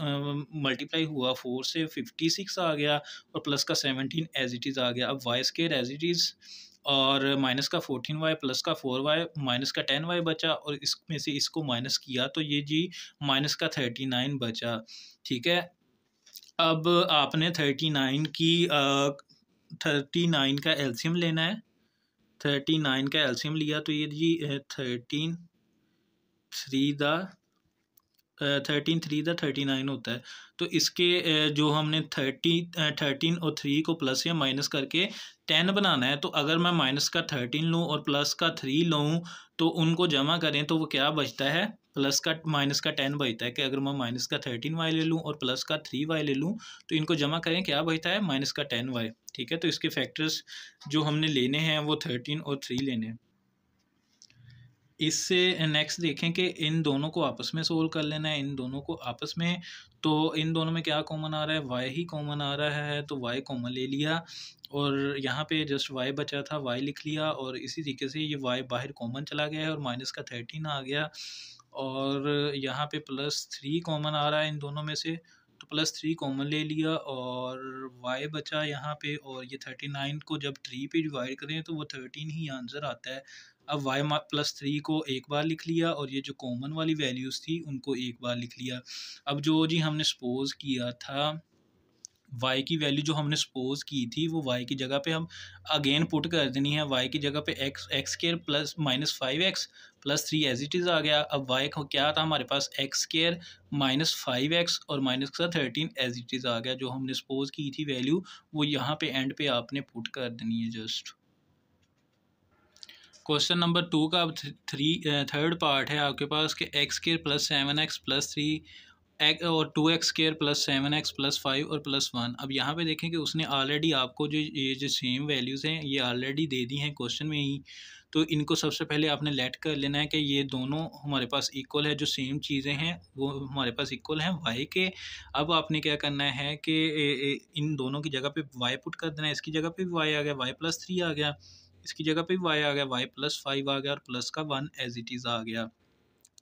मल्टीप्लाई हुआ 4 से 56 आ गया, और प्लस का 17 एज इट इज़ आ गया। अब y square as it is, और माइनस का 14y प्लस का 4y माइनस का 10y बचा, और इसमें से इसको माइनस किया तो ये जी माइनस का 39 बचा। ठीक है, अब आपने 39 का एलसीएम लेना है। 39 का एलसीएम लिया तो ये जी 13 3 दा 39 होता है। तो इसके जो हमने 13 और 3 को प्लस या माइनस करके 10 बनाना है, तो अगर मैं माइनस का 13 लूँ और प्लस का 3 लूँ तो उनको जमा करें तो वो क्या बचता है, प्लस का माइनस का 10 बचता है। कि अगर मैं माइनस का 13y ले लूँ और प्लस का 3y ले लूँ तो इनको जमा करें क्या बचता है, माइनस का 10y। ठीक है, तो इसके फैक्टर्स जो हमने लेने हैं वो 13 और 3 लेने हैं। इससे नेक्स्ट देखें कि इन दोनों को आपस में सोल्व कर लेना है, इन दोनों को आपस में, तो इन दोनों में क्या कॉमन आ रहा है, y ही कॉमन आ रहा है, तो y कॉमन ले लिया और यहाँ पे जस्ट y बचा था, y लिख लिया, और इसी तरीके से ये y बाहर कॉमन चला गया है और माइनस का 13 आ गया, और यहाँ पे +3 कॉमन आ रहा है इन दोनों में से, तो +3 कॉमन ले लिया और y बचा यहाँ पे, और ये 39 को जब 3 पे डिवाइड करें तो वो 13 ही आंसर आता है। अब y +3 को एक बार लिख लिया और ये जो कॉमन वाली वैल्यूज़ थी उनको एक बार लिख लिया। अब जो जी हमने सपोज़ किया था, y की वैल्यू जो हमने सपोज़ की थी वो y की जगह पे हम अगेन पुट कर देनी है। y की जगह पे x square plus -5x plus 3 as it is आ गया। अब y को क्या था हमारे पास, एक्स स्क्वायर -5x और माइनस का 13 एज इट इज़ आ गया। जो हमने सपोज़ की थी वैल्यू वो यहाँ पे एंड पे आपने पुट कर देनी है जस्ट। क्वेश्चन नंबर 2 का अब थर्ड पार्ट है आपके पास कि x square plus 7x plus 3 और 2x square plus 7x plus 5 और प्लस 1। अब यहाँ पे देखें कि उसने ऑलरेडी आपको जो ये जो सेम वैल्यूज़ हैं ये ऑलरेडी दे दी हैं क्वेश्चन में ही, तो इनको सबसे पहले आपने लेट कर लेना है कि ये दोनों हमारे पास इक्वल है, जो सेम चीज़ें हैं वो हमारे पास इक्वल हैं y के। अब आपने क्या करना है कि इन दोनों की जगह पे y पुट कर देना है, इसकी जगह पे भी y आ गया, y+3 आ गया, इसकी जगह पे y आ गया, y+5 आ गया, और प्लस का 1 एज इट इज़ आ गया।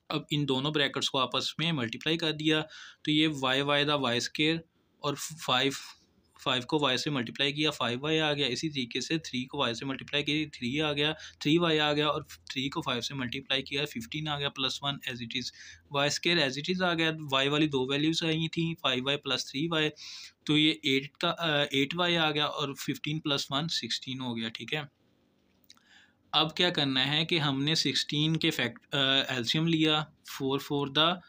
अब इन दोनों ब्रैकेट्स को आपस में मल्टीप्लाई कर दिया तो ये y दा y स्क्वायर, और 5 को y से मल्टीप्लाई किया 5y आ गया। इसी तरीके से 3 को y से मल्टीप्लाई किया 3 आ गया, 3y आ गया, और 3 को 5 से मल्टीप्लाई किया 15 आ गया, plus 1 as it is, y square as it is आ गया। y वाली दो वैल्यूज़ आई थी 5y प्लस 3y, तो ये 8y आ गया, और 15 प्लस 1 16 हो गया। ठीक है, अब क्या करना है कि हमने 16 के एलसीएम लिया, 16 होता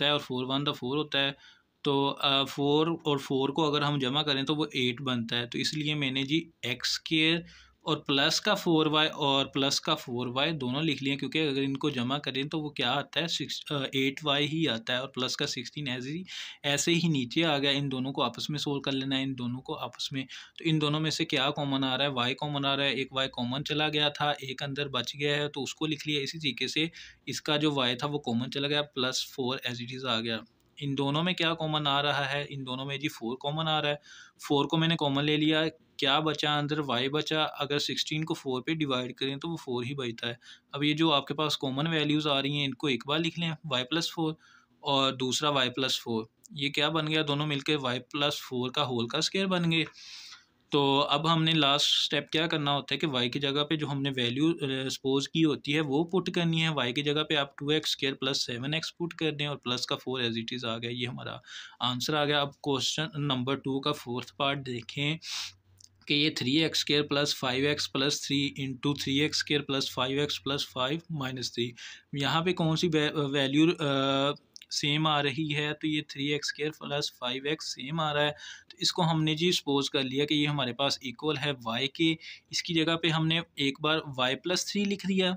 है और 4 1 4 होता है, तो 4 और 4 को अगर हम जमा करें तो वो 8 बनता है। तो इसलिए मैंने जी एक्स स्क्वायर और प्लस का 4y और प्लस का 4y दोनों लिख लिए, क्योंकि अगर इनको जमा करें तो वो क्या आता है 8y ही आता है, और प्लस का 16 ऐसे ही नीचे आ गया। इन दोनों को आपस में सोल्व कर लेना है, इन दोनों को आपस में, तो इन दोनों में से क्या कॉमन आ रहा है, y कॉमन आ रहा है, एक y कॉमन चला गया था, एक अंदर बच गया है तो उसको लिख लिया। इसी तरीके से इसका जो y था वो कॉमन चला गया, +4 एज इट इज़ आ गया। इन दोनों में क्या कॉमन आ रहा है, इन दोनों में जी 4 कॉमन आ रहा है, 4 को मैंने कॉमन ले लिया, क्या बचा अंदर, y बचा। अगर 16 को 4 पे डिवाइड करें तो वो 4 ही बचता है। अब ये जो आपके पास कॉमन वैल्यूज़ आ रही हैं इनको एक बार लिख लें, y+4 और दूसरा y+4, ये क्या बन गया, दोनों मिलकर y+4 का होल का स्क्वायर बन गए। तो अब हमने लास्ट स्टेप क्या करना होता है कि y की जगह पे जो हमने वैल्यू सपोज की होती है वो पुट करनी है। y की जगह पे आप 2x² + 7x पुट कर दें और प्लस का 4 एज इट इज़ आ गया, ये हमारा आंसर आ गया। अब क्वेश्चन नंबर 2 का फोर्थ पार्ट देखें कि ये 3x² + 5x + 3 into 3x² + 5x + 5 - 3, यहाँ पे कौन सी वैल्यू सेम आ रही है, तो ये 3x² + 5x सेम आ रहा है। तो इसको हमने जी सपोज कर लिया कि ये हमारे पास इक्वल है y के। इसकी जगह पे हमने एक बार y+3 लिख दिया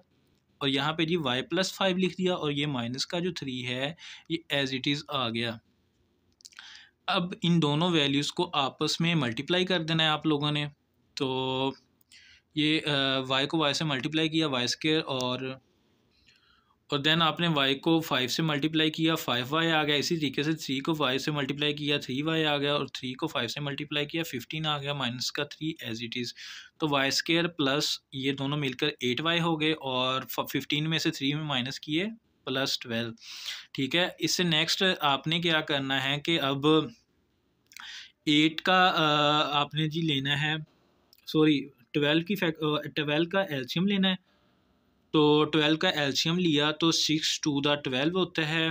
और यहाँ पे जी y+5 लिख दिया और ये माइनस का जो 3 है ये एज इट इज़ आ गया। अब इन दोनों वैल्यूज़ को आपस में मल्टीप्लाई कर देना है आप लोगों ने। तो ये y को y से मल्टीप्लाई किया, y² और देन आपने y को 5 से मल्टीप्लाई किया, 5y आ गया। इसी तरीके से 3 को y से मल्टीप्लाई किया, 3y आ गया और 3 को 5 से मल्टीप्लाई किया, 15 आ गया माइनस का 3 एज इट इज़। तो y² प्लस ये दोनों मिलकर 8y हो गए और 15 में से 3 में माइनस किए +12। ठीक है, इससे नेक्स्ट आपने क्या करना है कि अब 8 का आपने जी लेना है, सॉरी 12 का एलसीएम लेना है। तो 12 का एलसीएम लिया तो 6 टू द 12 होता है।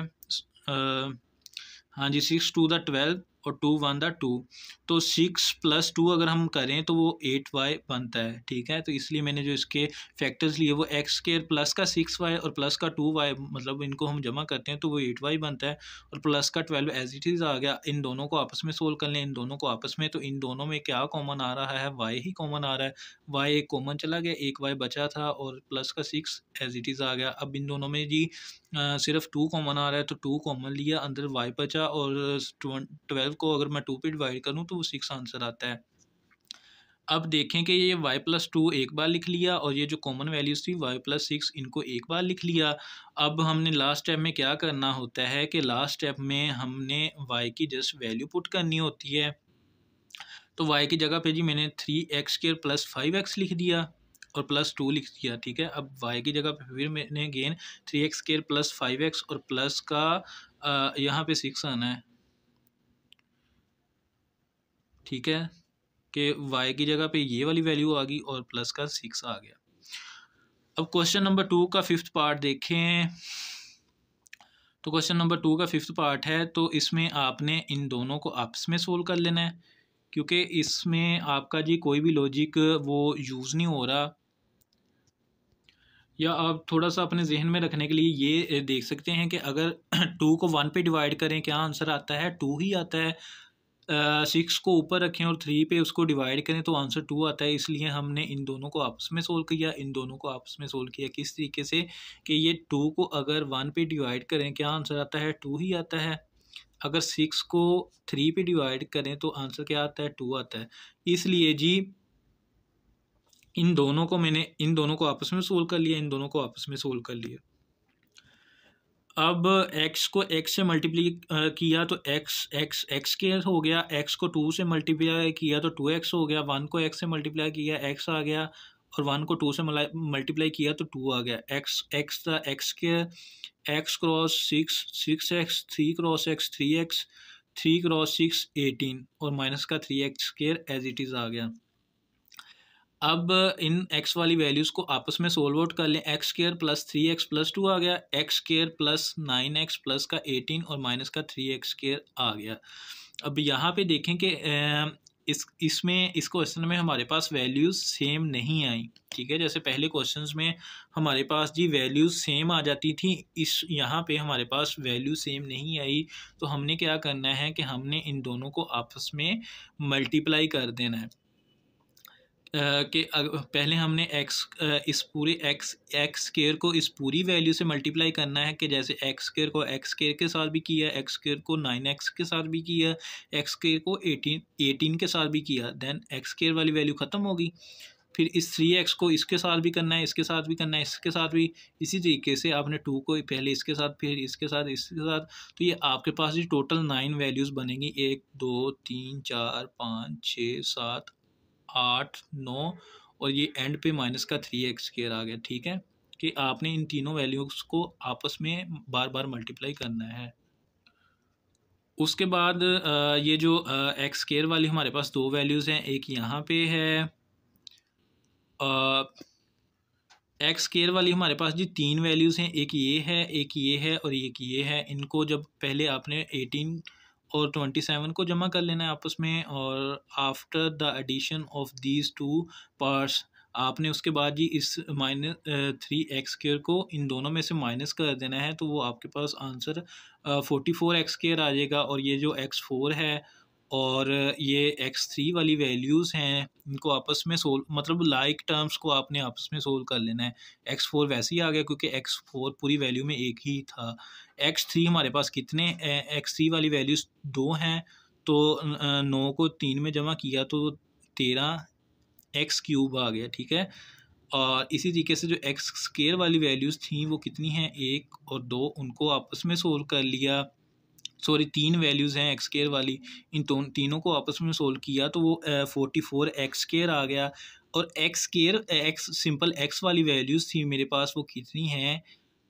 हाँ जी, 6 टू द 12 और 2 1 द 2। तो 6 + 2 अगर हम करें तो वो 8y बनता है। ठीक है, तो इसलिए मैंने जो इसके फैक्टर्स लिए वो x² प्लस का 6y और प्लस का 2y, मतलब इनको हम जमा करते हैं तो वो 8y बनता है और प्लस का 12 एज इट इज़ आ गया। इन दोनों को आपस में सोल्व कर लें, इन दोनों को आपस में, तो इन दोनों में क्या कॉमन आ रहा है, y ही कॉमन आ रहा है। y एक कॉमन चला गया, एक y बचा था और प्लस का 6 एज इट इज़ आ गया। अब इन दोनों में जी सिर्फ 2 कॉमन आ रहा है तो 2 कॉमन लिया, अंदर y बचा और 12 को अगर मैं 2 पे डिवाइड करूँ तो वो 6 आंसर आता है। अब देखें कि ये y+2 एक बार लिख लिया और ये जो कॉमन वैल्यूज़ थी y+6 इनको एक बार लिख लिया। अब हमने लास्ट स्टेप में क्या करना होता है कि लास्ट स्टेप में हमने y की जस्ट वैल्यू पुट करनी होती है। तो y की जगह पे जी मैंने 3x² + 5x लिख दिया और +2 लिख दिया। ठीक है, अब y की जगह पे फिर मैंने अगेन 3x² + 5x और प्लस का यहाँ पे 6 आना है। ठीक है, कि y की जगह पे ये वाली वैल्यू आ गई और प्लस का 6 आ गया। अब क्वेश्चन नंबर 2 का फिफ्थ पार्ट देखें। तो क्वेश्चन नंबर 2 का फिफ्थ पार्ट है, तो इसमें आपने इन दोनों को आपस में सोल्व कर लेना है, क्योंकि इसमें आपका जी कोई भी लॉजिक वो यूज़ नहीं हो रहा। या आप थोड़ा सा अपने जहन में रखने के लिए ये देख सकते हैं कि अगर 2 को 1 पे डिवाइड करें क्या आंसर आता है, 2 ही आता है। 6 को ऊपर रखें और 3 पे उसको डिवाइड करें तो आंसर 2 आता है। इसलिए हमने इन दोनों को आपस में सोल्व किया, इन दोनों को आपस में सोल्व किया किस तरीके से कि ये 2 को अगर 1 पे डिवाइड करें क्या आंसर आता है, 2 ही आता है। अगर 6 को 3 पे डिवाइड करें तो आंसर क्या आता है, 2 आता है। इसलिए जी इन दोनों को आपस में सोल्व कर लिया, इन दोनों को आपस में सोल्व कर लिया। अब x को x से मल्टीप्लाई किया तो x² हो गया, x को 2 से मल्टीप्लाई किया तो 2x हो गया, 1 को x से मल्टीप्लाई किया x आ गया और 1 को 2 से मल्टीप्लाई किया तो 2 आ गया। x था x², x cross 6 6x, 3 cross x 3x, 3 cross 6 18 और माइनस का 3x² एज इट इज़ आ गया। अब इन x वाली वैल्यूज़ को आपस में सोल्व आउट कर लें। x² + 3x + 2 आ गया, x² + 9x प्लस का 18 और माइनस का 3x² आ गया। अब यहाँ पे देखें कि इस क्वेश्चन में हमारे पास वैल्यूज़ सेम नहीं आई। ठीक है, जैसे पहले क्वेश्चंस में हमारे पास जी वैल्यूज़ सेम आ जाती थी, यहाँ पे हमारे पास वैल्यू सेम नहीं आई। तो हमने क्या करना है कि हमने इन दोनों को आपस में मल्टीप्लाई कर देना है। कि पहले हमने इस पूरे x² को इस पूरी वैल्यू से मल्टीप्लाई करना है, कि जैसे x² को x² के साथ भी किया, x² को 9x के साथ भी किया, x² को 18 के साथ भी किया, देन x² वाली वैल्यू ख़त्म होगी। फिर इस 3x को इसके साथ भी करना है, इसके साथ भी करना है, इसके साथ भी। इसी तरीके से आपने 2 को पहले इसके साथ, फिर इसके साथ, इसके साथ। तो ये आपके पास जी टोटल 9 वैल्यूज़ बनेंगी, 1 2 3 4 5 6 7 8, 9 और ये एंड पे माइनस का 3x² आ गया। ठीक है, कि आपने इन तीनों वैल्यूज़ को आपस में बार बार मल्टीप्लाई करना है। उसके बाद ये जो x² वाली हमारे पास दो वैल्यूज़ हैं, एक यहाँ पे है, x² वाली हमारे पास जी तीन वैल्यूज़ हैं, एक ये है, एक ये है और एक ये है। इनको जब पहले आपने 18 और 27 को जमा कर लेना है आपस में, और after the addition of these two parts आपने उसके बाद जी इस -3x² को इन दोनों में से माइनस कर देना है, तो वो आपके पास आंसर 44x² आ जाएगा। और ये जो x4 है और ये x3 वाली वैल्यूज़ हैं, इनको आपस में सोल्व, मतलब लाइक टर्म्स को आपने आपस में सोल्व कर लेना है। x4 वैसे ही आ गया क्योंकि x4 पूरी वैल्यू में एक ही था। x3 हमारे पास कितने, x3 वाली वैल्यूज़ 2 हैं, तो 9 को 3 में जमा किया तो 13x³ आ गया। ठीक है, और इसी तरीके से जो x² वाली वैल्यूज़ थी वो कितनी हैं, 1 और 2, उनको आपस में सोल्व कर लिया। सॉरी, तीन वैल्यूज़ हैं x² वाली, इन तीनों को आपस में सोल्व किया तो वो 44x² आ गया। और x² सिंपल x वाली वैल्यूज़ थी मेरे पास, वो कितनी हैं,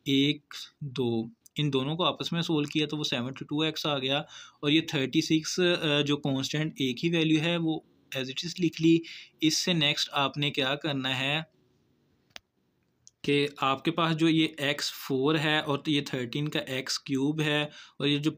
1, 2, इन दोनों को आपस में सोल्व किया तो वो 72x आ गया। और ये 36 जो कांस्टेंट एक ही वैल्यू है वो एज इट इज़ लिख ली। इससे नेक्स्ट आपने क्या करना है कि आपके पास जो ये x4 है और ये 13 का x³ है और ये जो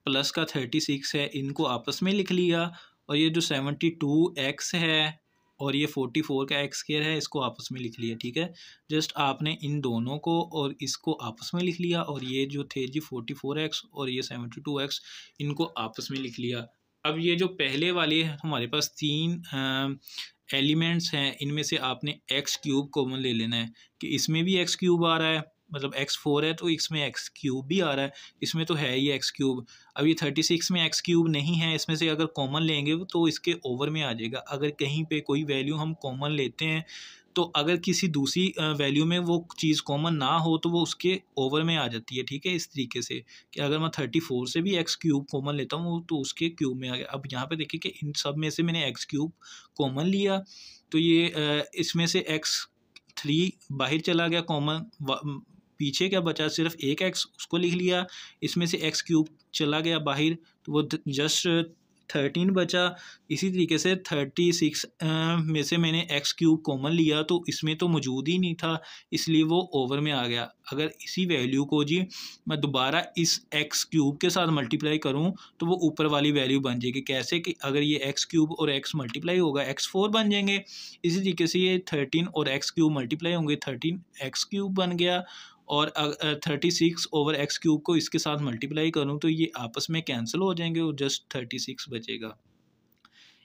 प्लस का 36 है, इनको आपस में लिख लिया। और ये जो 72x है और ये 44 का x² है, इसको आपस में लिख लिया। ठीक है, जस्ट आपने इन दोनों को और इसको आपस में लिख लिया, और ये जो थे जी 44x और ये 72x, इनको आपस में लिख लिया। अब ये जो पहले वाले हमारे पास तीन एलिमेंट्स हैं, इनमें से आपने x³ कॉमन ले लेना है, कि इसमें भी x³ आ रहा है, मतलब x4 है तो इसमें x³ भी आ रहा है, इसमें तो है ही x³। अब ये 36 में x³ नहीं है, इसमें से अगर कॉमन लेंगे तो इसके ओवर में आ जाएगा। अगर कहीं पे कोई वैल्यू हम कॉमन लेते हैं तो अगर किसी दूसरी वैल्यू में वो चीज़ कॉमन ना हो तो वो उसके ओवर में आ जाती है। ठीक है, इस तरीके से कि अगर मैं 34 से भी x³ कॉमन लेता हूँ तो उसके क्यूब में आ गया। अब यहाँ पे देखिए कि इन सब में से मैंने x³ कॉमन लिया, तो ये इसमें से x3 बाहर चला गया कॉमन, पीछे क्या बचा, सिर्फ एक x, उसको लिख लिया। इसमें से x³ चला गया बाहर तो वो जस्ट 13 बचा। इसी तरीके से 36 में से मैंने x³ कॉमन लिया तो इसमें तो मौजूद ही नहीं था, इसलिए वो ओवर में आ गया। अगर इसी वैल्यू को जी मैं दोबारा इस x³ के साथ मल्टीप्लाई करूं तो वो ऊपर वाली वैल्यू बन जाएगी। कैसे, कि अगर ये x³ और x मल्टीप्लाई होगा x4 बन जाएंगे, इसी तरीके से ये 13 और x³ मल्टीप्लाई होंगे 13x³ बन गया। और 36 ओवर x³ को इसके साथ मल्टीप्लाई करूँ तो ये आपस में कैंसिल हो जाएंगे और जस्ट 36 बचेगा।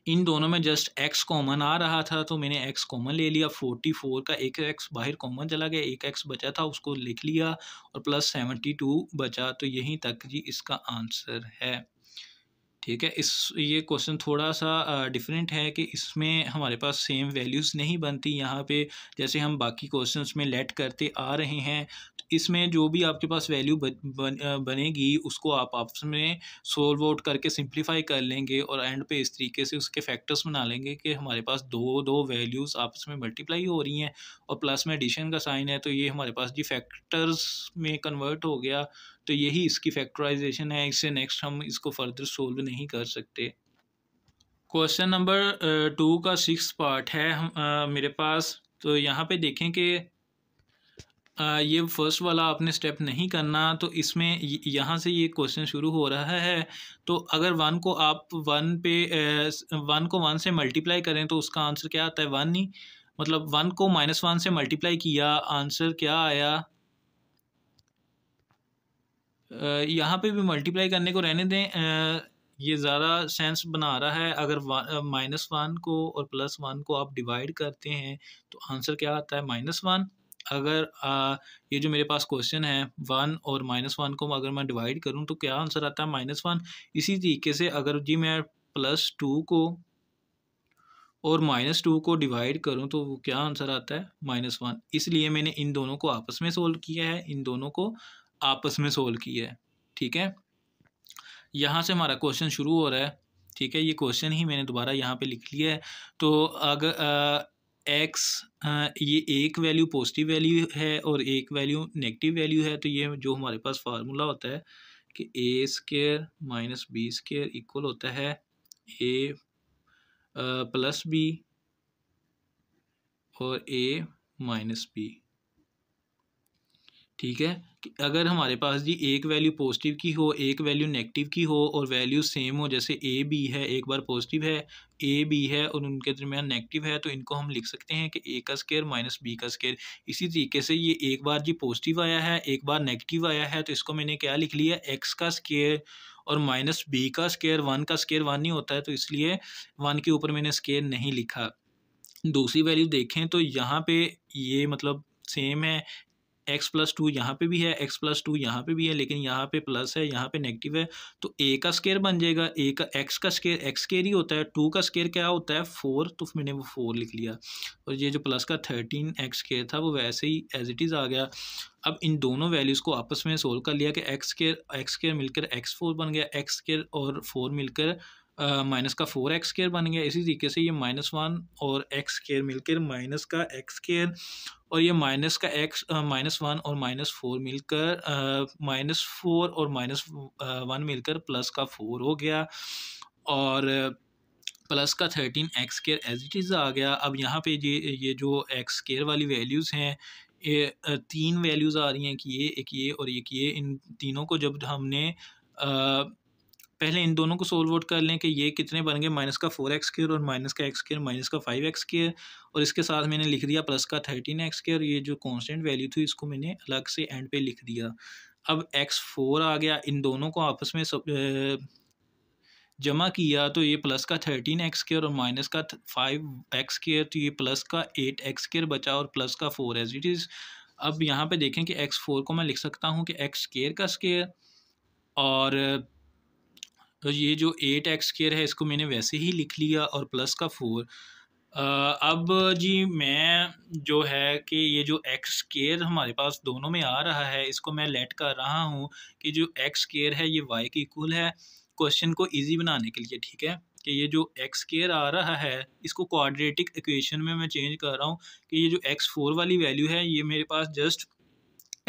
इन दोनों में जस्ट x कॉमन आ रहा था तो मैंने x कॉमन ले लिया। 44 का एक x बाहर कॉमन चला गया, एक x बचा था उसको लिख लिया और प्लस 72 बचा। तो यहीं तक जी इसका आंसर है। ठीक है, ये क्वेश्चन थोड़ा सा डिफरेंट है कि इसमें हमारे पास सेम वैल्यूज़ नहीं बनती यहाँ पे, जैसे हम बाकी क्वेश्चंस में लेट करते आ रहे हैं। तो इसमें जो भी आपके पास वैल्यू बनेगी उसको आप आपस में सोल्व आउट करके सिंप्लीफाई कर लेंगे और एंड पे इस तरीके से उसके फैक्टर्स बना लेंगे कि हमारे पास दो दो वैल्यूज़ आपस में मल्टीप्लाई हो रही हैं और प्लस में एडिशन का साइन है, तो ये हमारे पास जी फैक्टर्स में कन्वर्ट हो गया। तो यही इसकी फैक्टराइजेशन है, इससे नेक्स्ट हम इसको फर्दर सोल्व नहीं कर सकते। क्वेश्चन नंबर 2 का 6th पार्ट है मेरे पास। तो यहाँ पे देखें कि ये फर्स्ट वाला आपने स्टेप नहीं करना, तो इसमें यहाँ से ये क्वेश्चन शुरू हो रहा है। तो अगर 1 को आप 1 को 1 से मल्टीप्लाई करें तो उसका आंसर क्या आता है, 1 ही, मतलब 1 को -1 से मल्टीप्लाई किया, आंसर क्या आया। यहाँ पे भी मल्टीप्लाई करने को रहने दें, ये ज़्यादा सेंस बना रहा है। अगर -1 को और +1 को आप डिवाइड करते हैं तो आंसर क्या आता है, -1। अगर ये जो मेरे पास क्वेश्चन है 1 और -1 को अगर मैं डिवाइड करूँ तो क्या आंसर आता है, -1। इसी तरीके से अगर जी मैं +2 को और -2 को डिवाइड करूँ तो वो क्या आंसर आता है, -1। इसलिए मैंने इन दोनों को आपस में सोल्व किया है, इन दोनों को आपस में सोल्व किया है। ठीक है, यहाँ से हमारा क्वेश्चन शुरू हो रहा है ठीक है, ये क्वेश्चन ही मैंने दोबारा यहाँ पे लिख लिया है। तो अगर एक्स ये एक वैल्यू पॉजिटिव वैल्यू है और एक वैल्यू नेगेटिव वैल्यू है, तो ये जो हमारे पास फार्मूला होता है कि a square minus b square equal होता है ए प्लस बी और ए माइनस बी। ठीक है, कि अगर हमारे पास जी एक वैल्यू पॉजिटिव की हो, एक वैल्यू नेगेटिव की हो और वैल्यू सेम हो, जैसे ए बी है, एक बार पॉजिटिव है, ए बी है और उनके दरमियान नेगेटिव है, तो इनको हम लिख सकते हैं कि ए का स्केयर माइनस बी का स्केयर। इसी तरीके से ये एक बार जी पॉजिटिव आया है, एक बार नेगेटिव आया है, तो इसको मैंने क्या लिख लिया, एक्स का स्केयर और माइनस बी का स्केयर। वन का स्केयर वन ही होता है, तो इसलिए वन के ऊपर मैंने स्केयर नहीं लिखा। दूसरी वैल्यू देखें तो यहाँ पे ये मतलब सेम है, एक्स प्लस टू यहाँ पर भी है, एक्स प्लस टू यहाँ पर भी है, लेकिन यहाँ पे प्लस है, यहाँ पे नेगेटिव है, तो ए का स्केयर बन जाएगा, ए का एक्स का स्केयर एक्स स्केयर ही होता है, टू का स्केयर क्या होता है, फोर, तो मैंने वो फोर लिख लिया। और ये जो प्लस का 13 एक्स स्केयर था वो वैसे ही एज इट इज़ आ गया। अब इन दोनों वैल्यूज़ को आपस में सोल्व कर लिया कि एक्स स्केयर मिलकर एक्स फोर बन गया, एक्स स्केयर और फोर मिलकर माइनस का 4x स्केयर बन गया। इसी तरीके से ये -1 और x स्केयर मिलकर माइनस का x स्केयर, और ये माइनस का -1 और -4 मिलकर -4 और -1 मिलकर प्लस का 4 हो गया, और प्लस का 13x square as it is आ गया। अब यहाँ पे ये जो x स्केयर वाली वैल्यूज़ हैं, ये तीन वैल्यूज़ आ रही हैं, कि ये एक ये और एक ये। इन तीनों को जब हमने पहले इन दोनों को सोल्व आउट कर लें कि ये कितने बन गए, माइनस का 4x स्केयर और माइनस का x स्केयर माइनस का 5x स्केयर, और इसके साथ मैंने लिख दिया प्लस का 13x स्केयर। ये जो कांस्टेंट वैल्यू थी इसको मैंने अलग से एंड पे लिख दिया। अब x4 आ गया, इन दोनों को आपस में जमा किया तो ये प्लस का 13x स्केयर और माइनस का 5x स्केयर, तो ये प्लस का 8x स्केयर बचा और प्लस का 4 एज इट इज़। अब यहाँ पे देखें कि x4 को मैं लिख सकता हूँ कि x स्केयर का स्केयर, और तो ये जो 8x स्केयर है इसको मैंने वैसे ही लिख लिया, और प्लस का 4। अब जी मैं जो है कि ये जो x स्केयर हमारे पास दोनों में आ रहा है, इसको मैं लेट कर रहा हूँ कि जो x स्केयर है ये y के इक्वल है, क्वेश्चन को इजी बनाने के लिए। ठीक है, कि ये जो x स्केयर आ रहा है इसको क्वाड्रेटिक इक्वेशन में मैं चेंज कर रहा हूँ, कि ये जो x4 वाली वैल्यू है ये मेरे पास जस्ट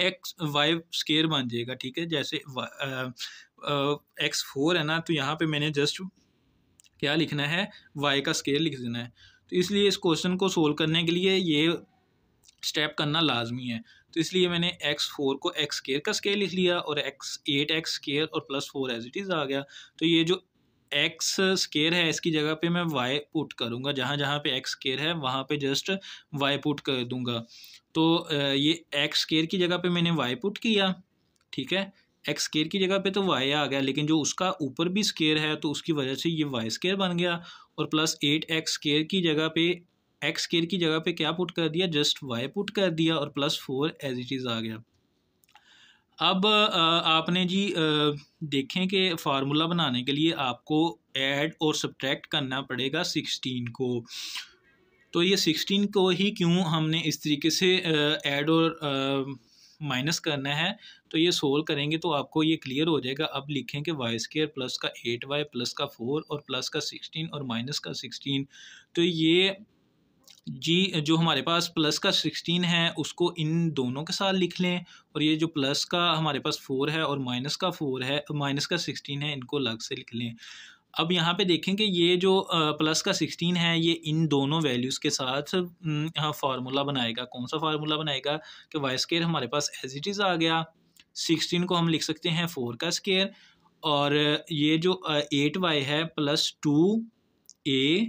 y स्केयर बन जाएगा। ठीक है, जैसे x4 है ना, तो यहाँ पे मैंने जस्ट क्या लिखना है, y का स्केयर लिख देना है। तो इसलिए इस क्वेश्चन को सोल्व करने के लिए ये स्टेप करना लाजमी है। तो इसलिए मैंने x4 को x स्केयर का स्केयर लिख लिया, और 8x स्केयर और प्लस 4 एज इट इज़ आ गया। तो ये जो x स्केयर है इसकी जगह पे मैं y पुट करूँगा, जहाँ जहाँ पे x स्केयर है वहाँ पे जस्ट y पुट कर दूँगा। तो ये x स्केयर की जगह पे मैंने y पुट किया। ठीक है, x स्केयर की जगह पे तो y आ गया, लेकिन जो उसका ऊपर भी स्केयर है तो उसकी वजह से ये y स्केयर बन गया, और प्लस 8x स्केयर की जगह पे x स्केयर की जगह पे क्या पुट कर दिया, जस्ट y पुट कर दिया, और प्लस 4 एज इट इज़ आ गया। अब आपने जी देखें कि फार्मूला बनाने के लिए आपको ऐड और सब्ट्रैक्ट करना पड़ेगा 16 को। तो ये 16 को ही क्यों हमने इस तरीके से ऐड और माइनस करना है, तो ये सोल्व करेंगे तो आपको ये क्लियर हो जाएगा। अब लिखें कि वाई स्केयर प्लस का 8y प्लस का 4 और प्लस का 16 और माइनस का 16। तो ये जी जो हमारे पास प्लस का 16 है उसको इन दोनों के साथ लिख लें, और ये जो प्लस का हमारे पास 4 है और माइनस का 4 है, माइनस का 16 है, इनको अलग से लिख लें। अब यहाँ पे देखें कि ये जो प्लस का 16 है ये इन दोनों वैल्यूज़ के साथ यहाँ फार्मूला बनाएगा। कौन सा फार्मूला बनाएगा कि वाई स्केयर हमारे पास एज इट इज़ आ गया, 16 को हम लिख सकते हैं 4 का स्केयर, और ये जो 8y है प्लस 2a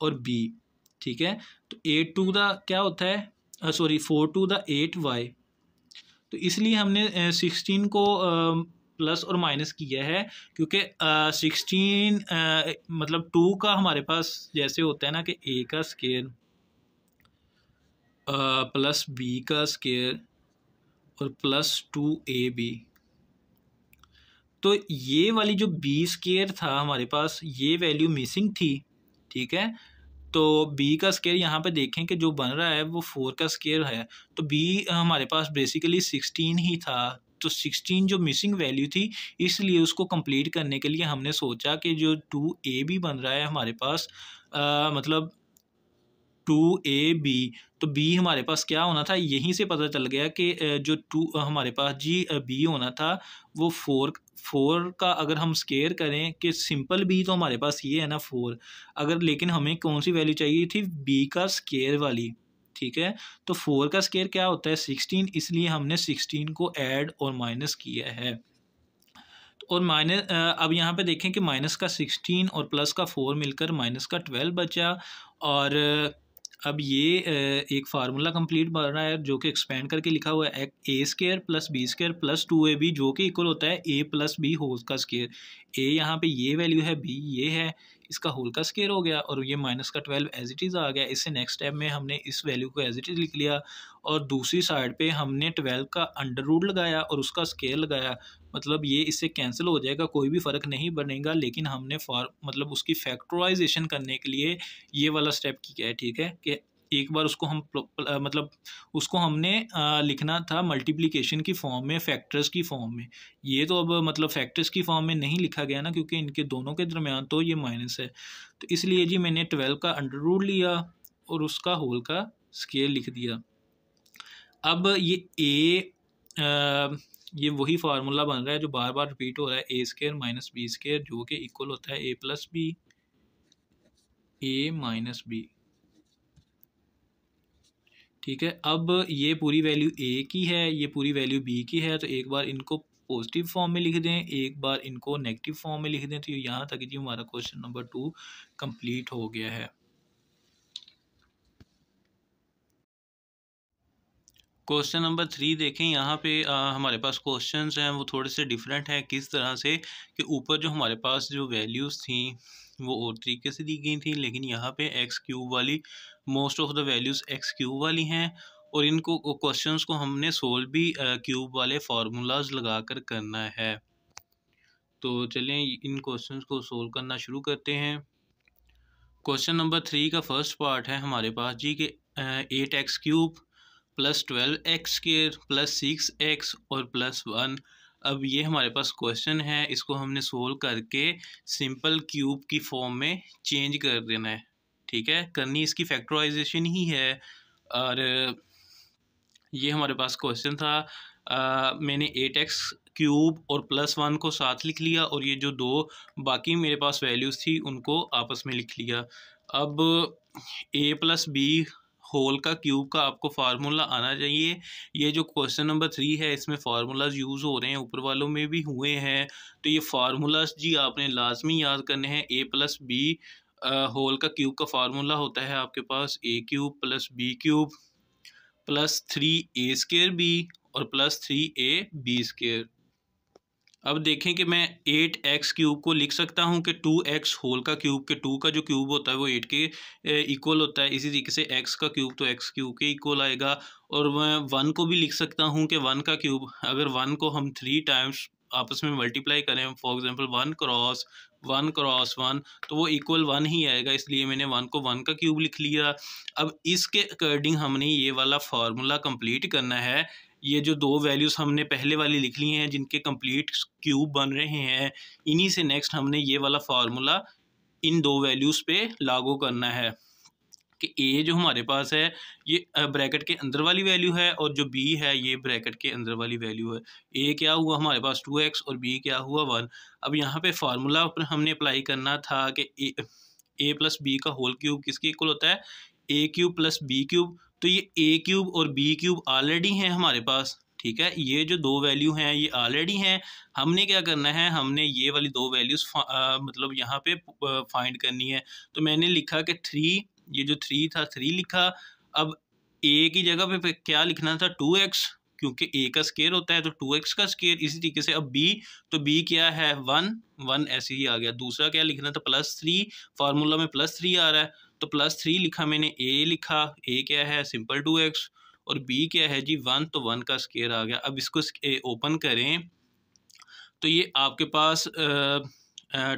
और b। ठीक है, तो 8 टू द क्या होता है, सॉरी 4 टू द 8y, तो इसलिए हमने 16 को प्लस और माइनस किया है, क्योंकि 16 मतलब 2 का हमारे पास जैसे होता है ना कि a का स्केयर प्लस b का स्केयर और प्लस 2ab, तो ये वाली जो b स्केयर था हमारे पास ये वैल्यू मिसिंग थी। ठीक है, तो b का स्केयर यहाँ पे देखें कि जो बन रहा है वो 4 का स्केयर है, तो b हमारे पास बेसिकली 16 ही था। तो 16 जो मिसिंग वैल्यू थी, इसलिए उसको कंप्लीट करने के लिए हमने सोचा कि जो 2ab बन रहा है हमारे पास, मतलब 2ab, तो b हमारे पास क्या होना था, यहीं से पता चल गया कि जो 2 हमारे पास b होना था वो 4 का अगर हम स्केयर करें कि सिंपल b तो हमारे पास ये है ना 4, अगर लेकिन हमें कौन सी वैल्यू चाहिए थी, b का स्केयर वाली, ठीक है। तो 4 का स्केयर क्या होता है 16, इसलिए हमने 16 को ऐड और माइनस किया है। और माइनस अब यहाँ पे देखें कि माइनस का 16 और प्लस का 4 मिलकर माइनस का 12 बचा। और अब ये एक फार्मूला कंप्लीट बन रहा है जो कि एक्सपेंड करके लिखा हुआ है a square plus b square plus 2ab, जो कि इक्वल होता है a प्लस बी होल का स्केयर। a यहाँ पे ये वैल्यू है, b ये है, इसका होल का स्केयर हो गया, और ये माइनस का 12 एज इट इज़ आ गया। इससे नेक्स्ट स्टेप में हमने इस वैल्यू को एज इट इज़ लिख लिया, और दूसरी साइड पे हमने 12 का अंडर रूट लगाया और उसका स्केयर लगाया। मतलब ये इससे कैंसिल हो जाएगा, कोई भी फ़र्क नहीं बनेगा, लेकिन हमने मतलब उसकी फैक्टराइजेशन करने के लिए ये वाला स्टेप किया है, ठीक है। कि एक बार उसको हम मतलब उसको हमने लिखना था मल्टीप्लिकेशन की फॉर्म में, फैक्टर्स की फॉर्म में। ये तो अब मतलब फैक्टर्स की फॉर्म में नहीं लिखा गया ना, क्योंकि इनके दोनों के दरमियान तो ये माइनस है, तो इसलिए जी मैंने 12 का अंडर रूट लिया और उसका होल का स्केयर लिख दिया। अब ये वही फार्मूला बन रहा है जो बार बार रिपीट हो रहा है, a square minus b square, जो कि इक्वल होता है ए प्लस बी, ए माइनस बी, ठीक है। अब ये पूरी वैल्यू ए की है, ये पूरी वैल्यू बी की है, तो एक बार इनको पॉजिटिव फॉर्म में लिख दें, एक बार इनको नेगेटिव फॉर्म में लिख दें, तो यहाँ तक जी हमारा क्वेश्चन नंबर 2 कंप्लीट हो गया है। क्वेश्चन नंबर 3 देखें, यहाँ पे हमारे पास क्वेश्चंस हैं वो थोड़े से डिफरेंट हैं। किस तरह से कि ऊपर जो हमारे पास जो वैल्यूज़ थी वो और तरीके से दी गई थी, लेकिन यहाँ पे एक्स क्यूब वाली, most of the values x cube वाली हैं, और इनको क्वेश्चंस को हमने सोल्व भी क्यूब वाले फार्मूलाज लगा कर करना है। तो चलें इन क्वेश्चंस को सोल्व करना शुरू करते हैं। क्वेश्चन नंबर 3 का फर्स्ट पार्ट है हमारे पास जी कि 8x cube plus 12x square plus 6x और प्लस 1। अब ये हमारे पास क्वेश्चन है, इसको हमने सोल्व करके सिंपल क्यूब की फॉर्म में चेंज कर देना है, ठीक है। करनी इसकी फैक्टराइजेशन ही है। और ये हमारे पास क्वेश्चन था, मैंने 8x क्यूब और प्लस 1 को साथ लिख लिया, और ये जो दो बाकी मेरे पास वैल्यूज़ थी उनको आपस में लिख लिया। अब a प्लस बी होल का क्यूब का आपको फार्मूला आना चाहिए। ये जो क्वेश्चन नंबर 3 है इसमें फार्मूलाज यूज़ हो रहे हैं, ऊपर वालों में भी हुए हैं, तो ये फार्मूलाज जी आपने लाजमी याद करने हैं। a प्लस बी होल का क्यूब का फार्मूला होता है आपके पास a cube plus b cube plus 3a square b और प्लस 3a बी स्क्वायर। अब देखें कि मैं 8x क्यूब को लिख सकता हूं कि 2x होल का क्यूब, के 2 का जो क्यूब होता है वो 8 के इक्वल होता है। इसी तरीके से x का क्यूब तो x क्यूब के इक्वल आएगा। और मैं 1 को भी लिख सकता हूं कि 1 का क्यूब, अगर 1 को हम 3 टाइम्स आपस में मल्टीप्लाई करें, फॉर एग्जांपल 1 क्रॉस 1 तो वो इक्वल 1 ही आएगा, इसलिए मैंने 1 को 1 का क्यूब लिख लिया। अब इसके अकॉर्डिंग हमने ये वाला फार्मूला कंप्लीट करना है। ये जो दो वैल्यूज़ हमने पहले वाली लिख ली हैं जिनके कंप्लीट क्यूब बन रहे हैं, इन्हीं से नेक्स्ट हमने ये वाला फार्मूला इन दो वैल्यूज़ पे लागू करना है कि a जो हमारे पास है ये ब्रैकेट के अंदर वाली वैल्यू है, और जो b है ये ब्रैकेट के अंदर वाली वैल्यू है। a क्या हुआ हमारे पास 2x और b क्या हुआ 1। अब यहाँ पे फार्मूला हमने अप्लाई करना था कि a प्लस बी का होल क्यूब किसके इक्वल होता है, a cube plus b cube. तो ये a क्यूब और b क्यूब ऑलरेडी हैं हमारे पास, ठीक है। ये जो दो वैल्यू हैं ये ऑलरेडी हैं। हमने क्या करना है, हमने ये वाली दो वैल्यूज़ मतलब यहाँ पे फाइंड करनी है। तो मैंने लिखा कि 3, ये जो 3 था 3 लिखा। अब a की जगह पे क्या लिखना था 2x, क्योंकि a का स्केयर होता है तो 2x का स्केयर। इसी तरीके से अब b, तो b क्या है 1 ऐसे ही आ गया। दूसरा क्या लिखना था प्लस 3, फार्मूला में प्लस 3 आ रहा है तो प्लस 3 लिखा मैंने। a लिखा, a क्या है सिंपल 2x, और b क्या है जी 1, तो 1 का स्केयर आ गया। अब इसको ओपन करें तो ये आपके पास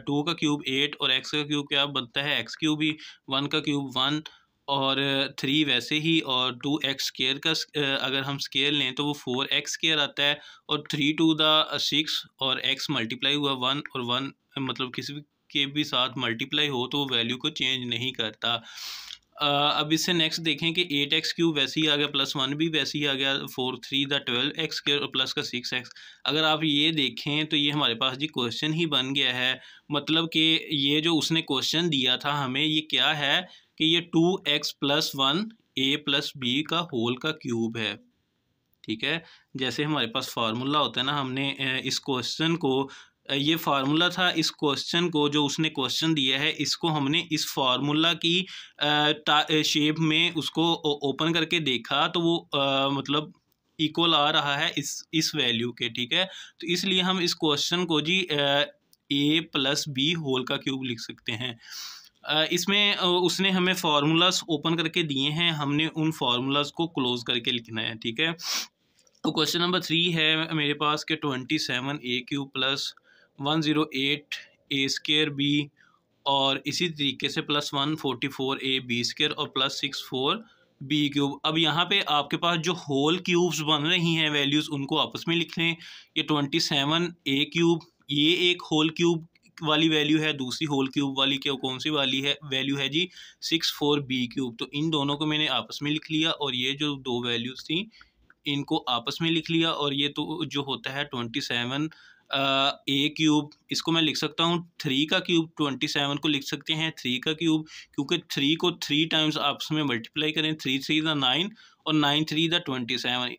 2 का क्यूब 8 और x का क्यूब क्या बनता है x क्यूब ही, 1 का क्यूब 1 और 3 वैसे ही, और 2x स्केयर का अगर हम स्केयर लें तो वो 4x स्केयर आता है, और 3 टू द 6 और x मल्टीप्लाई हुआ 1 और 1 मतलब किसी के भी साथ मल्टीप्लाई हो तो वो वैल्यू को चेंज नहीं करता। अब इससे नेक्स्ट देखें कि 8x क्यूब वैसे ही आ गया, प्लस 1 भी वैसे ही आ गया, 4 3 द 12x स्केयर और प्लस का 6x। अगर आप ये देखें तो ये हमारे पास जी क्वेश्चन ही बन गया है। मतलब कि ये जो उसने क्वेश्चन दिया था हमें, ये क्या है कि ये 2x plus 1 a plus b का होल का क्यूब है। ठीक है, जैसे हमारे पास फार्मूला होता है ना, हमने इस क्वेश्चन को ये फार्मूला था, इस क्वेश्चन को जो उसने क्वेश्चन दिया है इसको हमने इस फार्मूला की शेप में उसको ओपन करके देखा तो वो मतलब इक्वल आ रहा है इस वैल्यू के। ठीक है, तो इसलिए हम इस क्वेश्चन को जी a प्लस बी होल का क्यूब लिख सकते हैं। इसमें उसने हमें फार्मूलाज ओपन करके दिए हैं, हमने उन फार्मूलाज को क्लोज करके लिखना है। ठीक है, तो क्वेश्चन नंबर 3 है मेरे पास के 27a³ plus 108 a square B, और इसी तरीके से प्लस 144a बी स्केयर और प्लस 64b³। अब यहाँ पे आपके पास जो होल क्यूब्स बन रही हैं वैल्यूज़ उनको आपस में लिख लें। ये 27a³ ये एक होल क्यूब वाली वैल्यू है, दूसरी होल क्यूब वाली क्या कौन सी वाली है वैल्यू है जी 64b³। तो इन दोनों को मैंने आपस में लिख लिया, और ये जो दो वैल्यूज़ थी इनको आपस में लिख लिया, और ये तो जो होता है 27 a³, इसको मैं लिख सकता हूँ 3 का क्यूब, 27 को लिख सकते हैं 3 का क्यूब, क्योंकि 3 को 3 टाइम्स आपस में मल्टीप्लाई करें, 3 3 द 9 और 9 3 द 27,